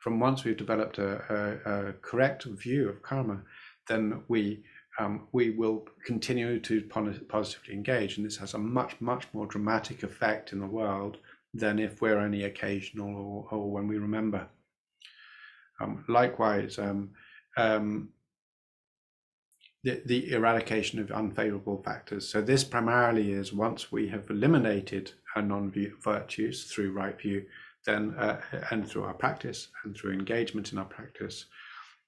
once we've developed a correct view of karma, then we will continue to positively engage. And this has a much more dramatic effect in the world than if we're only occasional or when we remember. Likewise, the eradication of unfavorable factors. So this primarily is once we have eliminated our non-virtues through right view, then and through our practice and through engagement in our practice,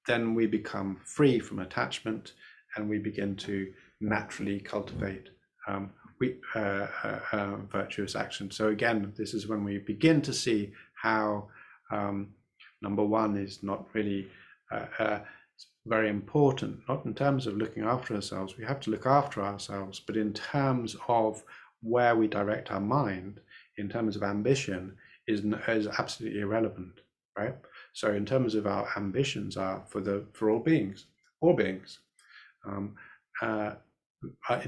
then we become free from attachment and we begin to naturally cultivate virtuous action. So again, this is when we begin to see how number one is not really very important, not in terms of looking after ourselves. We have to look after ourselves, but in terms of where we direct our mind, in terms of ambition, is absolutely irrelevant, right? So in terms of our ambitions are for all beings. In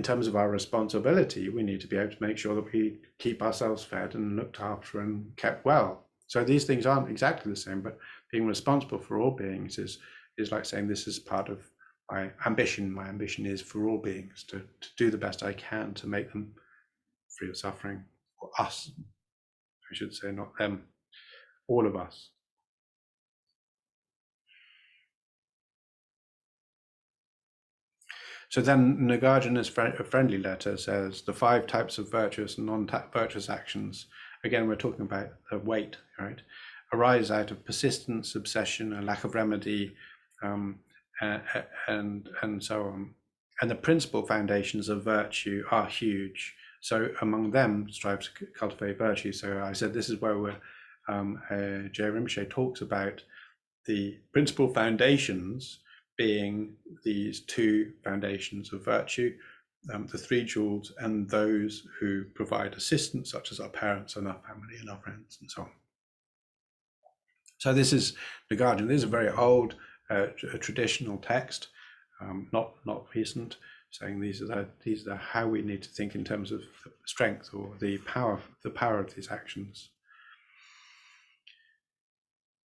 terms of our responsibility, we need to be able to make sure that we keep ourselves fed and looked after and kept well. So these things aren't exactly the same, but being responsible for all beings is like saying this is part of my ambition. My ambition is for all beings to do the best I can to make them free of suffering, or us, I should say, not them, all of us. So then Nagarjuna's friendly letter says the 5 types of virtuous and non-virtuous actions, again we're talking about the weight, right, arise out of persistence, obsession, a lack of remedy, and so on. And the principal foundations of virtue are huge. So among them, strive to cultivate virtue. So I said this is where Je Rinpoche talks about the principal foundations being these 2 foundations of virtue, the 3 jewels, and those who provide assistance, such as our parents and our family and our friends and so on. So this is Nagarjuna. This is a very old traditional text, not recent, saying these are how we need to think in terms of strength or the power of these actions.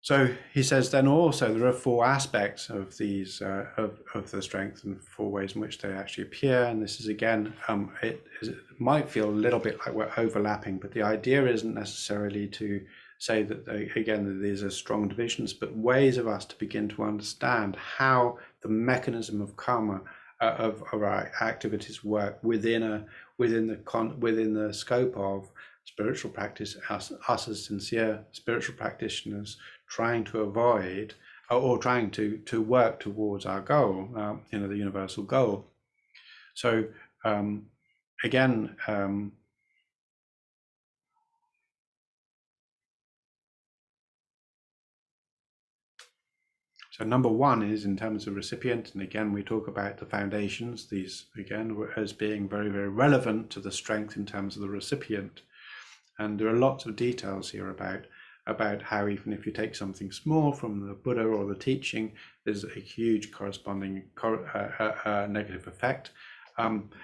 So he says then also there are 4 aspects of these of the strength and 4 ways in which they actually appear. And this is again, it might feel a little bit like we're overlapping, but the idea isn't necessarily to say that that these are strong divisions, but ways of us to begin to understand how the mechanism of karma of our activities work within the scope of spiritual practice. Us as sincere spiritual practitioners trying to avoid or trying to work towards our goal, the universal goal. So again. So number one is in terms of recipient, and again we talk about the foundations, these again as being very, very relevant to the strength in terms of the recipient. And there are lots of details here about how even if you take something small from the Buddha or the teaching, there's a huge corresponding negative effect.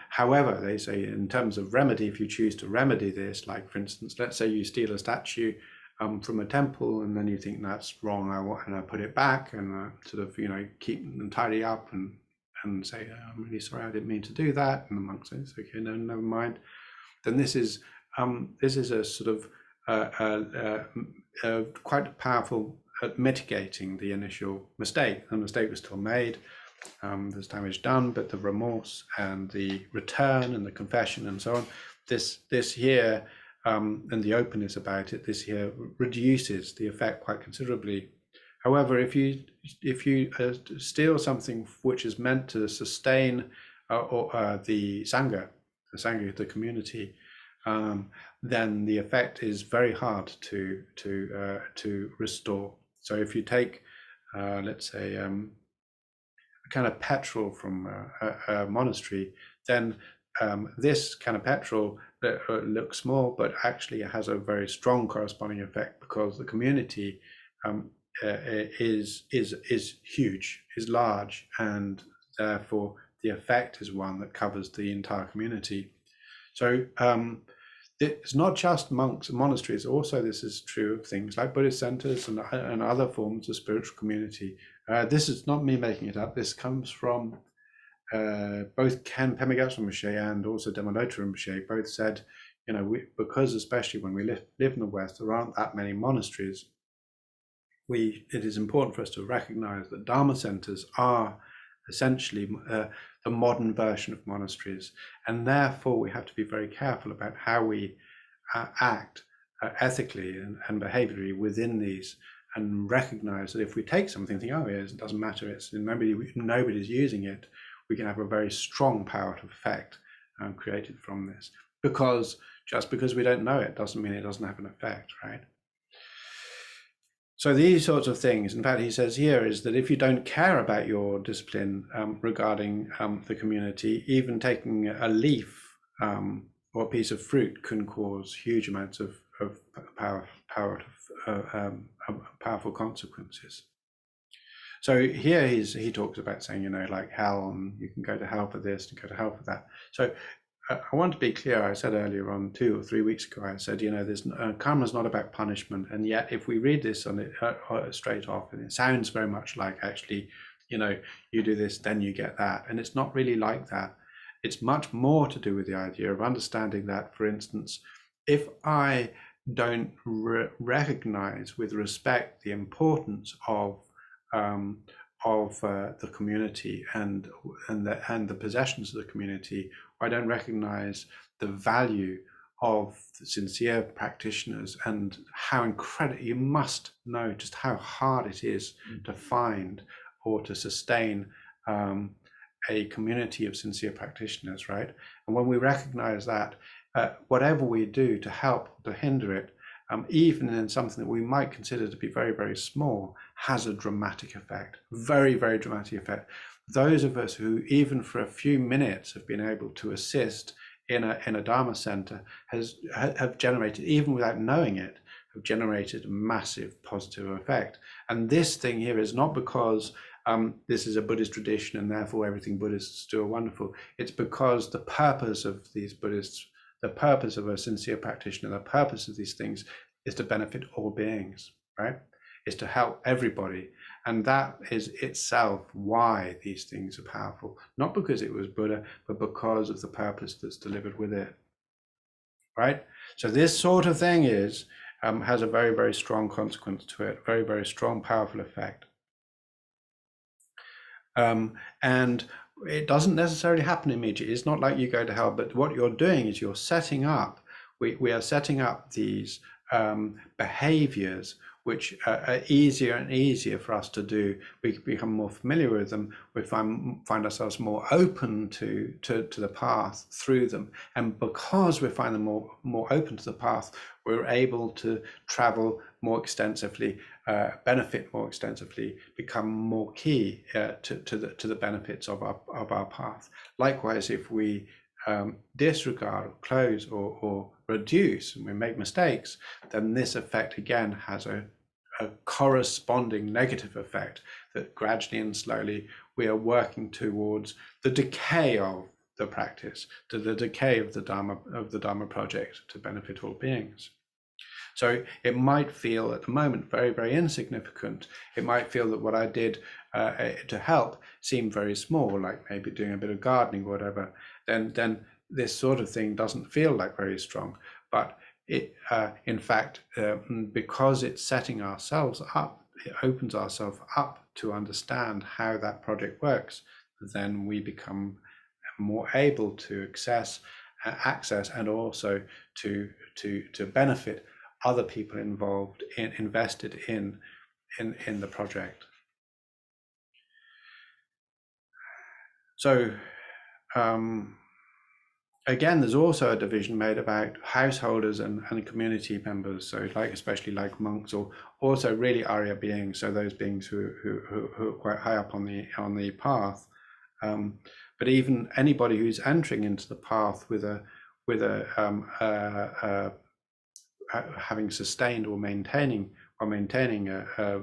However, they say in terms of remedy, if you choose to remedy this, like for instance, let's say you steal a statue from a temple, and then you think that's wrong, and I put it back and sort of, you know, keep and tidy up and say, I'm really sorry, I didn't mean to do that. And the monk says, okay, no, never mind. Then this is a sort of quite powerful at mitigating the initial mistake. The mistake was still made. There's damage done, but the remorse and the return and the confession and so on, this here, and the openness about it, this here reduces the effect quite considerably. However, if you steal something which is meant to sustain the sangha, the community, then the effect is very hard to restore. So if you take, let's say, a kind of petrol from a monastery, then this kind of petrol looks small, but actually it has a very strong corresponding effect, because the community is huge, is large, and therefore the effect is one that covers the entire community. So it's not just monks and monasteries. Also, this is true of things like Buddhist centers and other forms of spiritual community. This is not me making it up. This comes from both Ken Pemigats Rinpoche and also Dhammadota Rinpoche. Both said, you know, because especially when we live in the West, there aren't that many monasteries. It is important for us to recognize that Dharma centers are essentially the modern version of monasteries, and therefore we have to be very careful about how we act ethically and behaviorally within these, and recognize that if we take something, think, oh yes, it doesn't matter, it's nobody's using it, we can have a very strong power of effect created from this. Because just because we don't know it doesn't mean it doesn't have an effect, right? So these sorts of things, in fact, he says here, is that if you don't care about your discipline regarding the community, even taking a leaf or a piece of fruit can cause huge amounts of powerful consequences. So here he talks about saying, you know, like hell, and you can go to hell for this and go to hell for that. So I want to be clear. I said earlier on 2 or 3 weeks ago, I said, you know, there's karma is not about punishment, and yet if we read this on it straight off, and it sounds very much like, actually, you know, you do this, then you get that, and it's not really like that. It's much more to do with the idea of understanding that, for instance, if I don't recognize with respect the importance of the community and the possessions of the community, I don't recognize the value of the sincere practitioners, and how incredible, you must know just how hard it is to find or to sustain a community of sincere practitioners, right? And when we recognize that, whatever we do to help, to hinder it, even in something that we might consider to be very, very small, has a dramatic effect, very, very dramatic effect. Those of us who, even for a few minutes, have been able to assist in a Dharma center have generated, even without knowing it, have generated a massive positive effect. And this thing here is not because this is a Buddhist tradition and therefore everything Buddhists do are wonderful. It's because the purpose of these Buddhists, the purpose of a sincere practitioner, the purpose of these things is to benefit all beings, right? Is to help everybody. And that is itself why these things are powerful. Not because it was Buddha, but because of the purpose that's delivered with it, right? So this sort of thing has a very, very strong consequence to it, very, very strong, powerful effect. And it doesn't necessarily happen immediately. It's not like you go to hell, but what you're doing is you're setting up, we are setting up these behaviors which are easier and easier for us to do. We become more familiar with them. We find ourselves more open to the path through them. And because we find them more open to the path, we're able to travel more extensively, benefit more extensively, become more key to the benefits of our path. Likewise, if we disregard, or close, or reduce, and we make mistakes, then this effect again has a corresponding negative effect, that gradually and slowly we are working towards the decay of the practice, to the decay of the Dharma project, to benefit all beings. So it might feel at the moment very, very insignificant. It might feel that what I did to help seemed very small, like maybe doing a bit of gardening or whatever. Then this sort of thing doesn't feel like very strong. But it, in fact, because it's setting ourselves up, it opens ourselves up to understand how that project works. Then we become more able to access and also to benefit other people involved invested in the project. So again, there's also a division made about householders and community members. So especially like monks, or also really Arya beings. So those beings who are quite high up on the path. But even anybody who's entering into the path with having sustained or maintaining a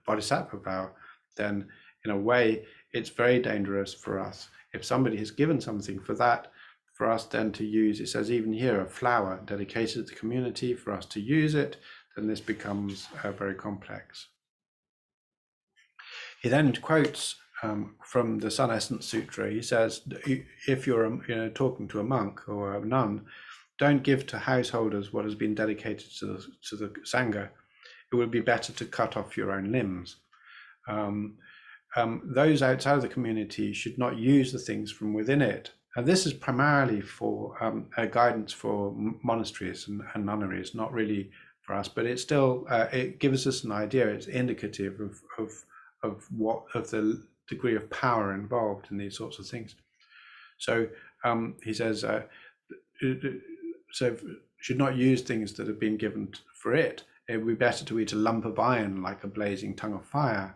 bodhisattva vow, then in a way it's very dangerous for us. If somebody has given something for that, for us then to use, it says even here, a flower dedicated to the community, for us to use it, then this becomes very complex. He then quotes from the Sun Essence Sutra. He says, if you're talking to a monk or a nun, don't give to householders what has been dedicated to the Sangha. It would be better to cut off your own limbs. Those outside of the community should not use the things from within it. And this is primarily for guidance for monasteries and nunneries, not really for us, but it still it gives us an idea. It's indicative of the degree of power involved in these sorts of things. So he says, so should not use things that have been given for it. It would be better to eat a lump of iron like a blazing tongue of fire.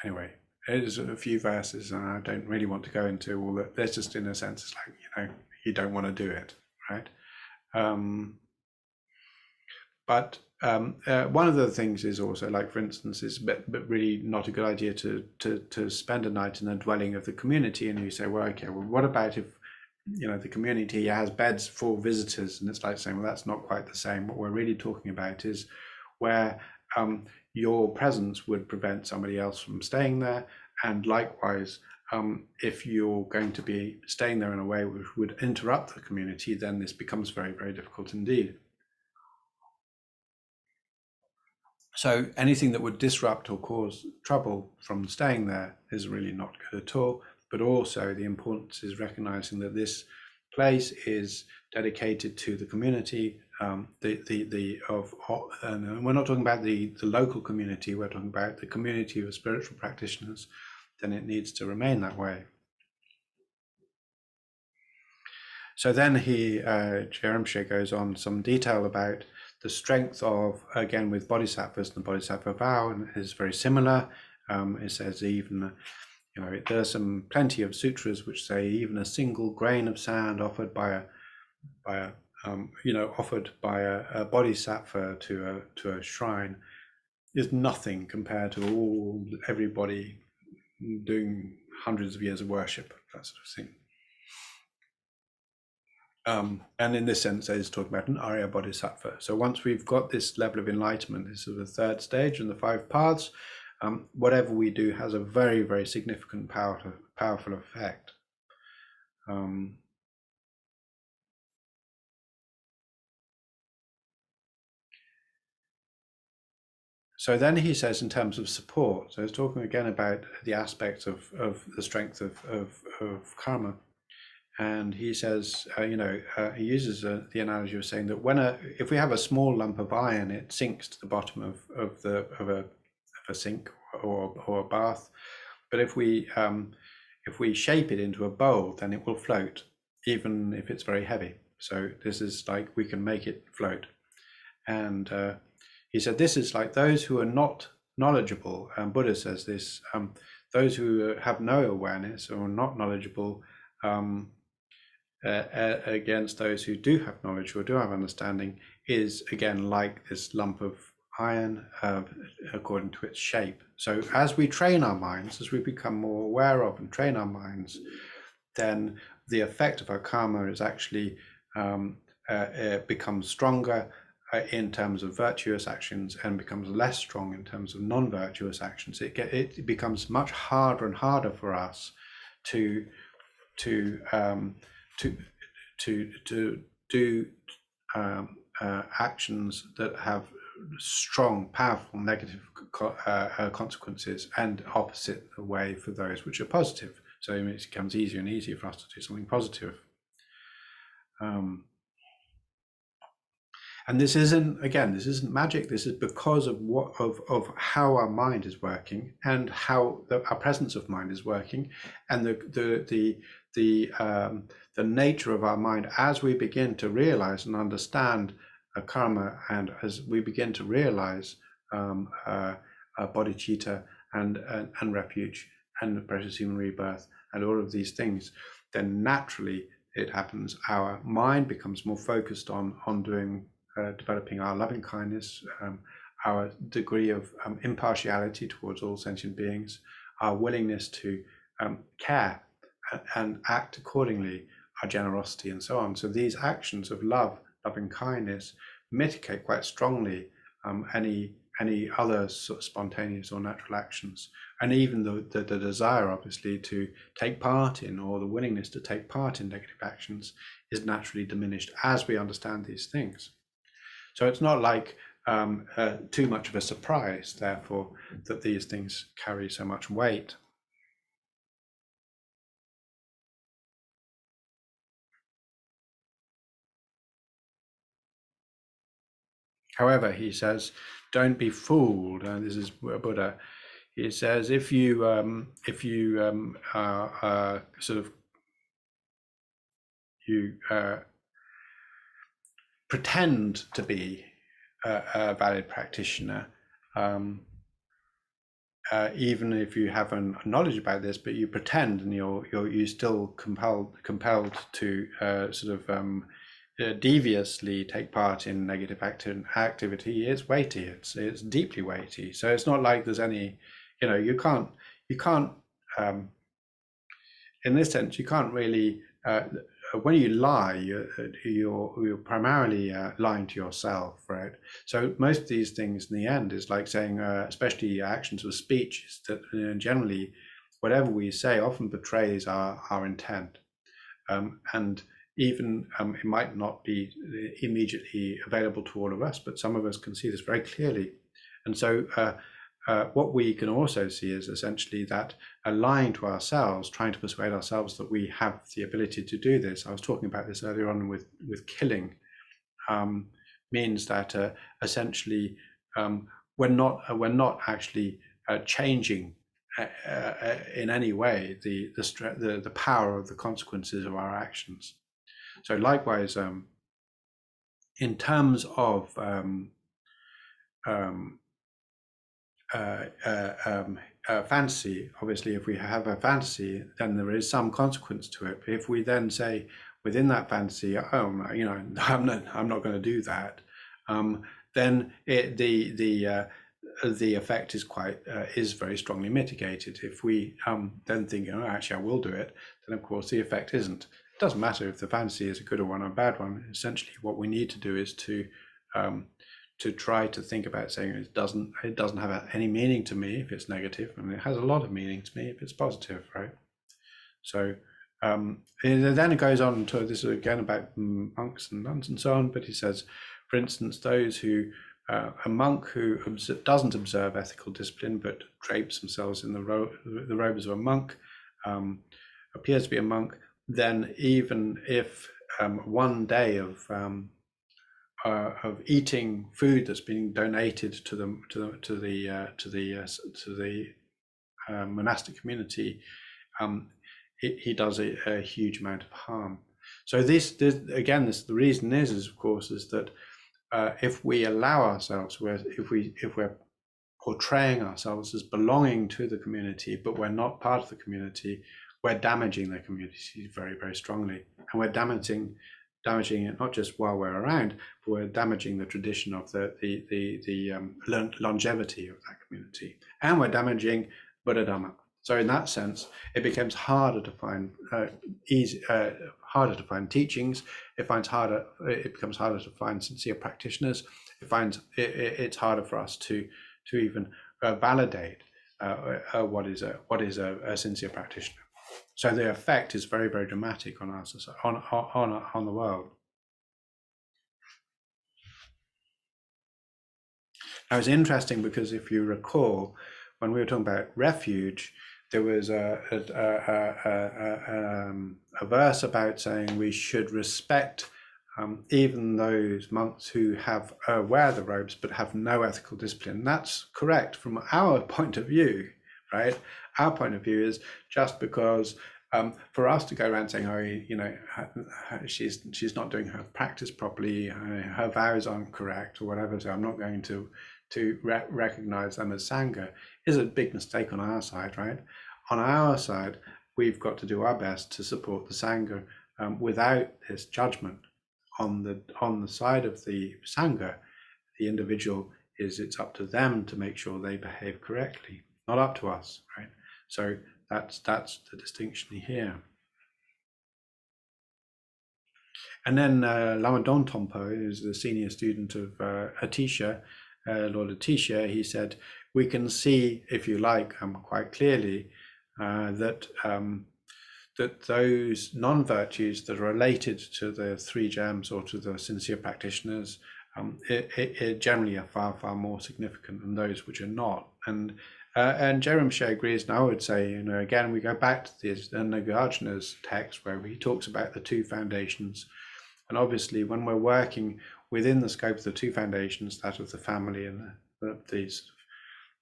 Anyway, there's a few verses, and I don't really want to go into all that. There's just, in a sense, it's like, you don't want to do it, right? But one of the things is also, like, for instance, is but really not a good idea to spend a night in a dwelling of the community. And you say, well, okay, well, what about if the community has beds for visitors? And it's like saying, well, that's not quite the same. What we're really talking about is where your presence would prevent somebody else from staying there. And likewise, if you're going to be staying there in a way which would interrupt the community, then this becomes very, very difficult indeed. So anything that would disrupt or cause trouble from staying there is really not good at all. But also the importance is recognizing that this place is dedicated to the community. And we're not talking about the local community. We're talking about the community of spiritual practitioners. Then it needs to remain that way. So then Je Rinpoche goes on some detail about the strength of, again, with bodhisattvas and the bodhisattva vow, and it's very similar. It says even, there's plenty of sutras which say even a single grain of sand offered by a bodhisattva to a shrine is nothing compared to everybody doing hundreds of years of worship, that sort of thing. And in this sense, it's talking about an Arya Bodhisattva. So once we've got this level of enlightenment, this is the third stage in the 5 paths, whatever we do has a very, very significant, powerful effect. So then he says in terms of support, so he's talking again about the aspects of the strength of karma. And he says, he uses the analogy of saying that if we have a small lump of iron, it sinks to the bottom of a sink or a bath. But if we shape it into a bowl, then it will float, even if it's very heavy. So this is like we can make it float. And he said this is like those who are not knowledgeable. Buddha says this: those who have no awareness or are not knowledgeable. Against those who do have knowledge or do have understanding is again like this lump of iron according to its shape. So as we train our minds, as we become more aware of and train our minds, then the effect of our karma is actually becomes stronger in terms of virtuous actions and becomes less strong in terms of non-virtuous actions. It becomes much harder and harder for us to do actions that have strong, powerful negative consequences, and opposite the way for those which are positive. So it becomes easier and easier for us to do something positive. And this isn't magic. This is because of how our mind is working and how our presence of mind is working, and the nature of our mind as we begin to realize and understand karma, and as we begin to realize bodhicitta and refuge and precious human rebirth and all of these things, then naturally it happens. Our mind becomes more focused on doing. Developing our loving kindness, our degree of impartiality towards all sentient beings, our willingness to care and act accordingly, our generosity, and so on. So these actions of love, loving kindness, mitigate quite strongly any other sort of spontaneous or natural actions, and even the desire, obviously, to take part in, or the willingness to take part in negative actions, is naturally diminished as we understand these things. So it's not like too much of a surprise, therefore, that these things carry so much weight. However, he says, don't be fooled. And this is Buddha. He says, if you pretend to be a valid practitioner, even if you have a knowledge about this, but you pretend, and you still compelled to deviously take part in negative activity. It's weighty. It's deeply weighty. So it's not like there's any, you can't. In this sense, you can't really. When you lie, you're primarily lying to yourself, right? So most of these things in the end is like saying, especially actions or speech, is that generally whatever we say often betrays our intent, and even it might not be immediately available to all of us, but some of us can see this very clearly. And so what we can also see is essentially that lying to ourselves, trying to persuade ourselves that we have the ability to do this. I was talking about this earlier on with killing, means that essentially we're not actually changing in any way the power of the consequences of our actions. So likewise, in terms of fantasy, obviously, if we have a fantasy, then there is some consequence to it. But if we then say within that fantasy, I'm not going to do that, then the effect is very strongly mitigated. If we then think, actually, I will do it, then of course the effect isn't. It doesn't matter if the fantasy is a good one or a bad one. Essentially, what we need to do is to try to think about saying it doesn't have any meaning to me if it's negative, and it has a lot of meaning to me if it's positive, right? So then it goes on to this again about monks and nuns and so on. But he says, for instance, those who a monk who doesn't observe ethical discipline but drapes themselves in the robes of a monk, appears to be a monk, then even if one day of eating food that's been donated to the monastic community, he does a huge amount of harm. So this again, the reason is of course is that if we allow ourselves, if we're portraying ourselves as belonging to the community, but we're not part of the community, we're damaging the community very, very strongly, and we're damaging it not just while we're around, but we're damaging the tradition of the longevity of that community, and we're damaging Buddha Dhamma. So in that sense, it becomes harder to find harder to find teachings. It becomes harder to find sincere practitioners. It's harder for us to even validate what is a sincere practitioner. So the effect is very, very dramatic on our society, on the world. Now it's interesting because if you recall, when we were talking about refuge, there was a verse about saying we should respect even those monks who have wear the robes but have no ethical discipline. That's correct from our point of view, right? Our point of view is just because for us to go around saying, oh, you know, she's not doing her practice properly, her vows aren't correct or whatever, so I'm not going to recognize them as Sangha, is a big mistake on our side, right? On our side, we've got to do our best to support the Sangha without this judgment. On the side of the Sangha, the individual it's up to them to make sure they behave correctly, not up to us, right? So that's the distinction here. And then Lama Dontompo, who's the senior student of Atisha, Lord Atisha, he said, we can see, if you like, quite clearly that those non-virtues that are related to the three gems or to the sincere practitioners it generally are far, far more significant than those which are not. And Je Rinpoche agrees, and I would say, you know, again, we go back to this Nagarjuna's text where he talks about the two foundations. And obviously, when we're working within the scope of the two foundations, that of the family and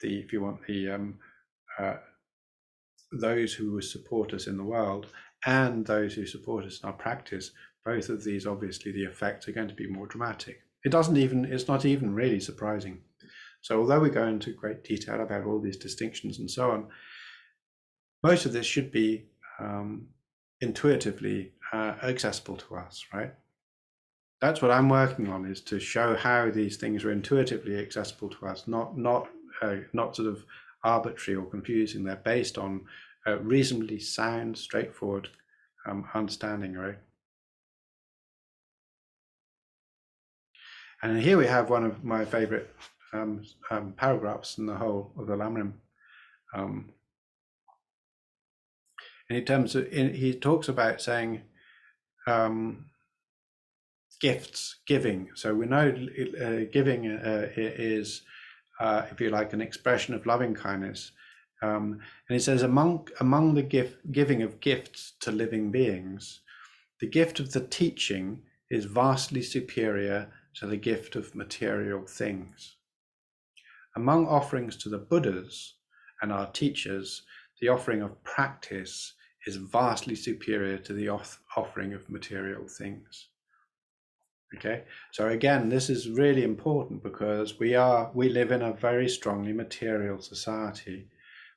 if you want, those who will support us in the world and those who support us in our practice, both of these, obviously, the effects are going to be more dramatic. It's not even really surprising. So although we go into great detail about all these distinctions and so on, most of this should be intuitively accessible to us, right? That's what I'm working on, is to show how these things are intuitively accessible to us, not sort of arbitrary or confusing. They're based on reasonably sound, straightforward understanding, right? And here we have one of my favorite paragraphs in the whole of the Lamrim. In terms of, he talks about saying gifts, giving. So we know giving is, if you like, an expression of loving kindness. And he says, among the giving of gifts to living beings, the gift of the teaching is vastly superior to the gift of material things. Among offerings to the Buddhas and our teachers, the offering of practice is vastly superior to the offering of material things. Okay, so again, this is really important because we live in a very strongly material society,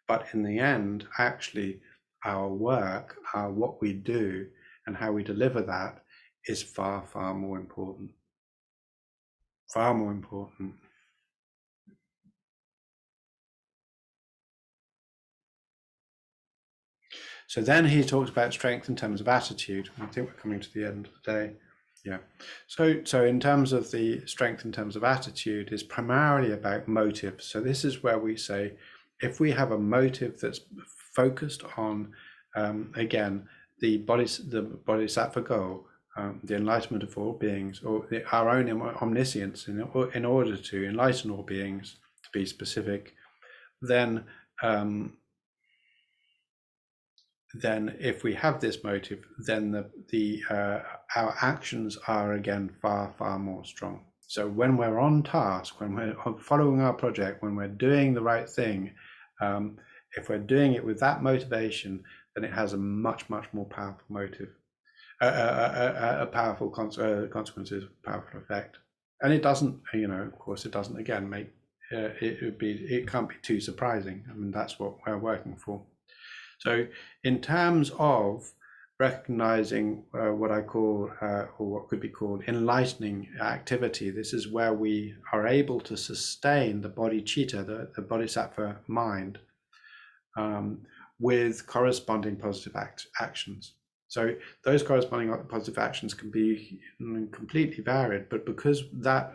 but in the end, actually, our work, what we do and how we deliver that is far, far more important. Far more important. So then he talks about strength in terms of attitude. I think we're coming to the end of the day. Yeah. So in terms of the strength in terms of attitude is primarily about motive. So this is where we say, if we have a motive that's focused on, again, the bodhisattva goal, the enlightenment of all beings, or our own omniscience in order to enlighten all beings, to be specific, then then if we have this motive, then our actions are again far more strong. So when we're on task, when we're following our project, when we're doing the right thing, if we're doing it with that motivation, then it has a much more powerful motive, a powerful consequences, powerful effect. And it doesn't, of course, it doesn't again make it can't be too surprising. I mean, that's what we're working for. So in terms of recognizing what I call, or what could be called enlightening activity, this is where we are able to sustain the bodhicitta, the bodhisattva mind, with corresponding positive actions. So those corresponding positive actions can be completely varied, but because that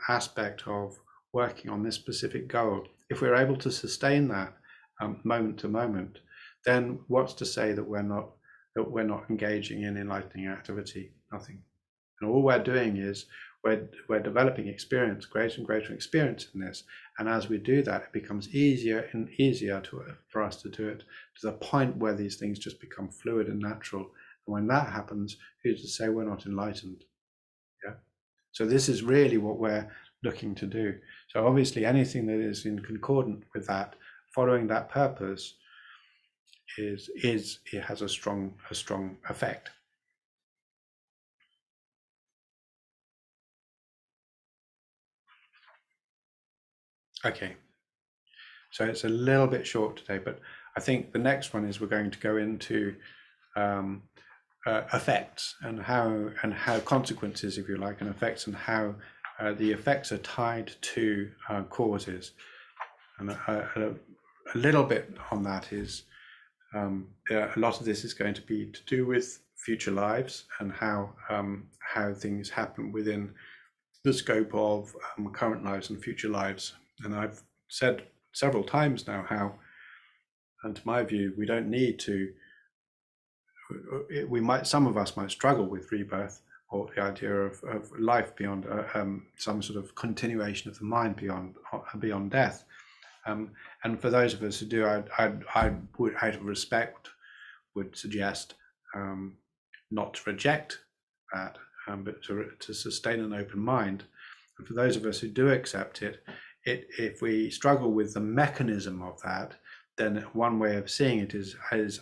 aspect of working on this specific goal, if we're able to sustain that moment to moment, then what's to say that we're not engaging in enlightening activity? Nothing. And all we're doing is we're developing experience, greater and greater experience in this. And as we do that, it becomes easier and easier for us to do it, to the point where these things just become fluid and natural. And when that happens, who's to say we're not enlightened? Yeah. So this is really what we're looking to do. So obviously anything that is in concordant with that, following that purpose, it has a strong effect. Okay, so it's a little bit short today, but I think the next one is we're going to go into effects and how consequences, if you like, and effects, and how the effects are tied to causes. And a little bit on that is a lot of this is going to be to do with future lives and how things happen within the scope of current lives and future lives. And I've said several times now how, and to my view, we don't need to. Some of us might struggle with rebirth, or the idea of life beyond some sort of continuation of the mind beyond death. And for those of us who do, I would, out of respect, would suggest not to reject that, but to sustain an open mind. And for those of us who do accept it, if we struggle with the mechanism of that, then one way of seeing it is as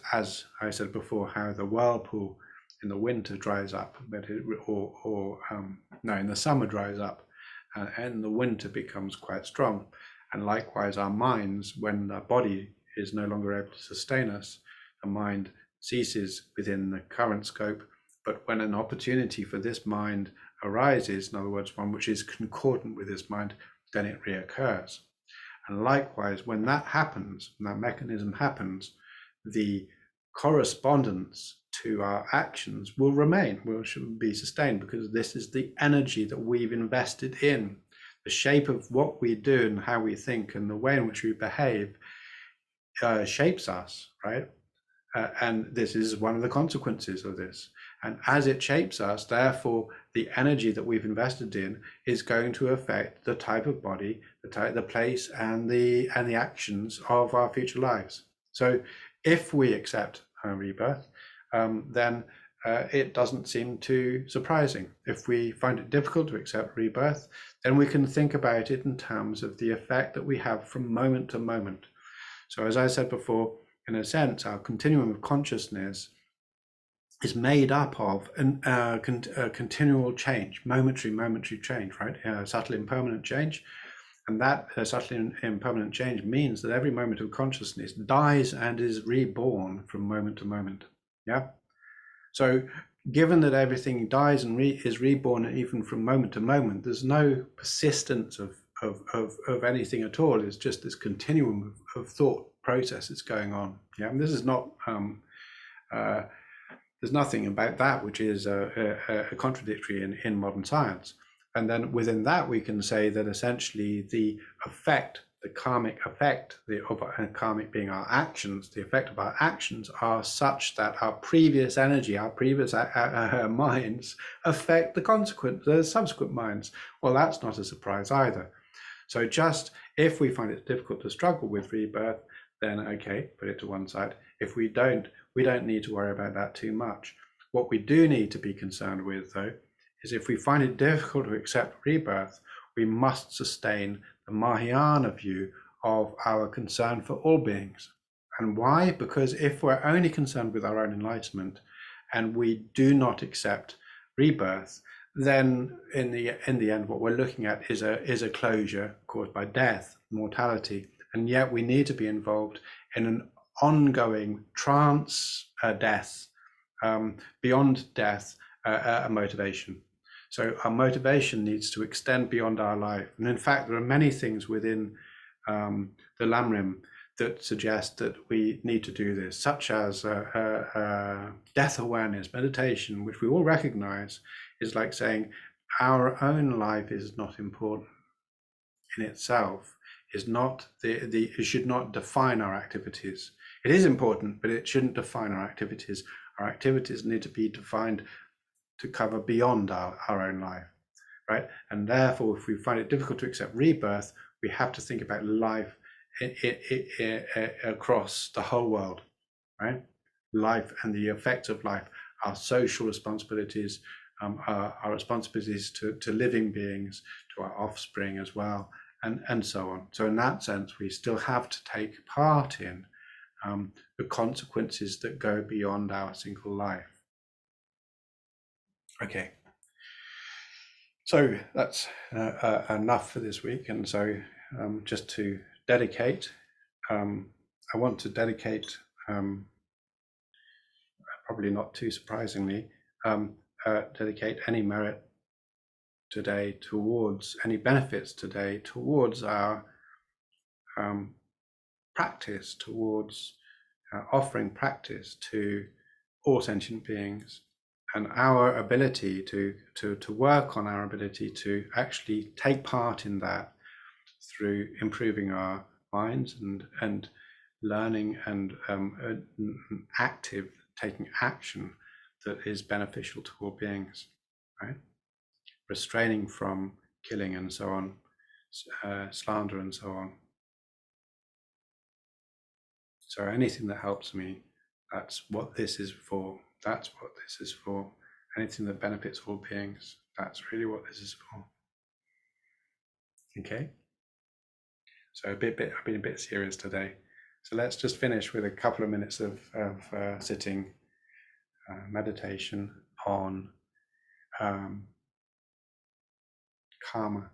I said before, how the whirlpool in the winter dries up, but in the summer dries up, and in the winter becomes quite strong. And likewise, our minds, when the body is no longer able to sustain us, the mind ceases within the current scope. But when an opportunity for this mind arises, in other words, one which is concordant with this mind, then it reoccurs. And likewise, when that happens, when that mechanism happens, the correspondence to our actions will remain, will be sustained, because this is the energy that we've invested in. The shape of what we do and how we think and the way in which we behave shapes us, right? And this is one of the consequences of this. And as it shapes us, therefore, the energy that we've invested in is going to affect the type of body, the place, and the actions of our future lives. So, if we accept rebirth, then it doesn't seem too surprising. If we find it difficult to accept rebirth, then we can think about it in terms of the effect that we have from moment to moment. So, as I said before, in a sense, our continuum of consciousness is made up of a continual change, momentary change, right? Subtle impermanent change. And that subtle impermanent change means that every moment of consciousness dies and is reborn from moment to moment. Yeah. So given that everything dies and is reborn even from moment to moment, there's no persistence of anything at all. It's just this continuum of thought processes going on. Yeah, and this is not there's nothing about that which is a contradictory in modern science. And then within that, we can say that essentially the effect, the karmic effect, karmic being our actions, the effect of our actions are such that our previous energy, our previous minds affect the subsequent minds. Well, that's not a surprise either. So just if we find it difficult to struggle with rebirth, then okay, put it to one side. If we don't, we don't need to worry about that too much. What we do need to be concerned with, though, is if we find it difficult to accept rebirth, we must sustain the Mahayana view of our concern for all beings. And why? Because if we're only concerned with our own enlightenment and we do not accept rebirth, then in the end, what we're looking at is a closure caused by death, mortality, and yet we need to be involved in an ongoing trance death, beyond death, a motivation. So our motivation needs to extend beyond our life. And in fact, there are many things within the Lamrim that suggest that we need to do this, such as death awareness, meditation, which we all recognize is like saying our own life is not important in itself, is not it should not define our activities. It is important, but it shouldn't define our activities. Our activities need to be defined to cover beyond our own life, right? And therefore, if we find it difficult to accept rebirth, we have to think about life across the whole world, right? Life and the effects of life, our social responsibilities, our responsibilities to living beings, to our offspring as well, and so on. So in that sense, we still have to take part in the consequences that go beyond our single life. Okay, so that's enough for this week. And so just to dedicate, I want to dedicate, probably not too surprisingly, dedicate any merit today towards, any benefits today towards our practice, towards offering practice to all sentient beings, and our ability to work on our ability to actually take part in that through improving our minds and learning and active taking action that is beneficial to all beings, right? Restraining from killing and so on, slander and so on. So anything that helps me, that's what this is for. That's what this is for. Anything that benefits all beings, that's really what this is for. Okay. So I've been a bit serious today. So let's just finish with a couple of minutes of sitting meditation on karma.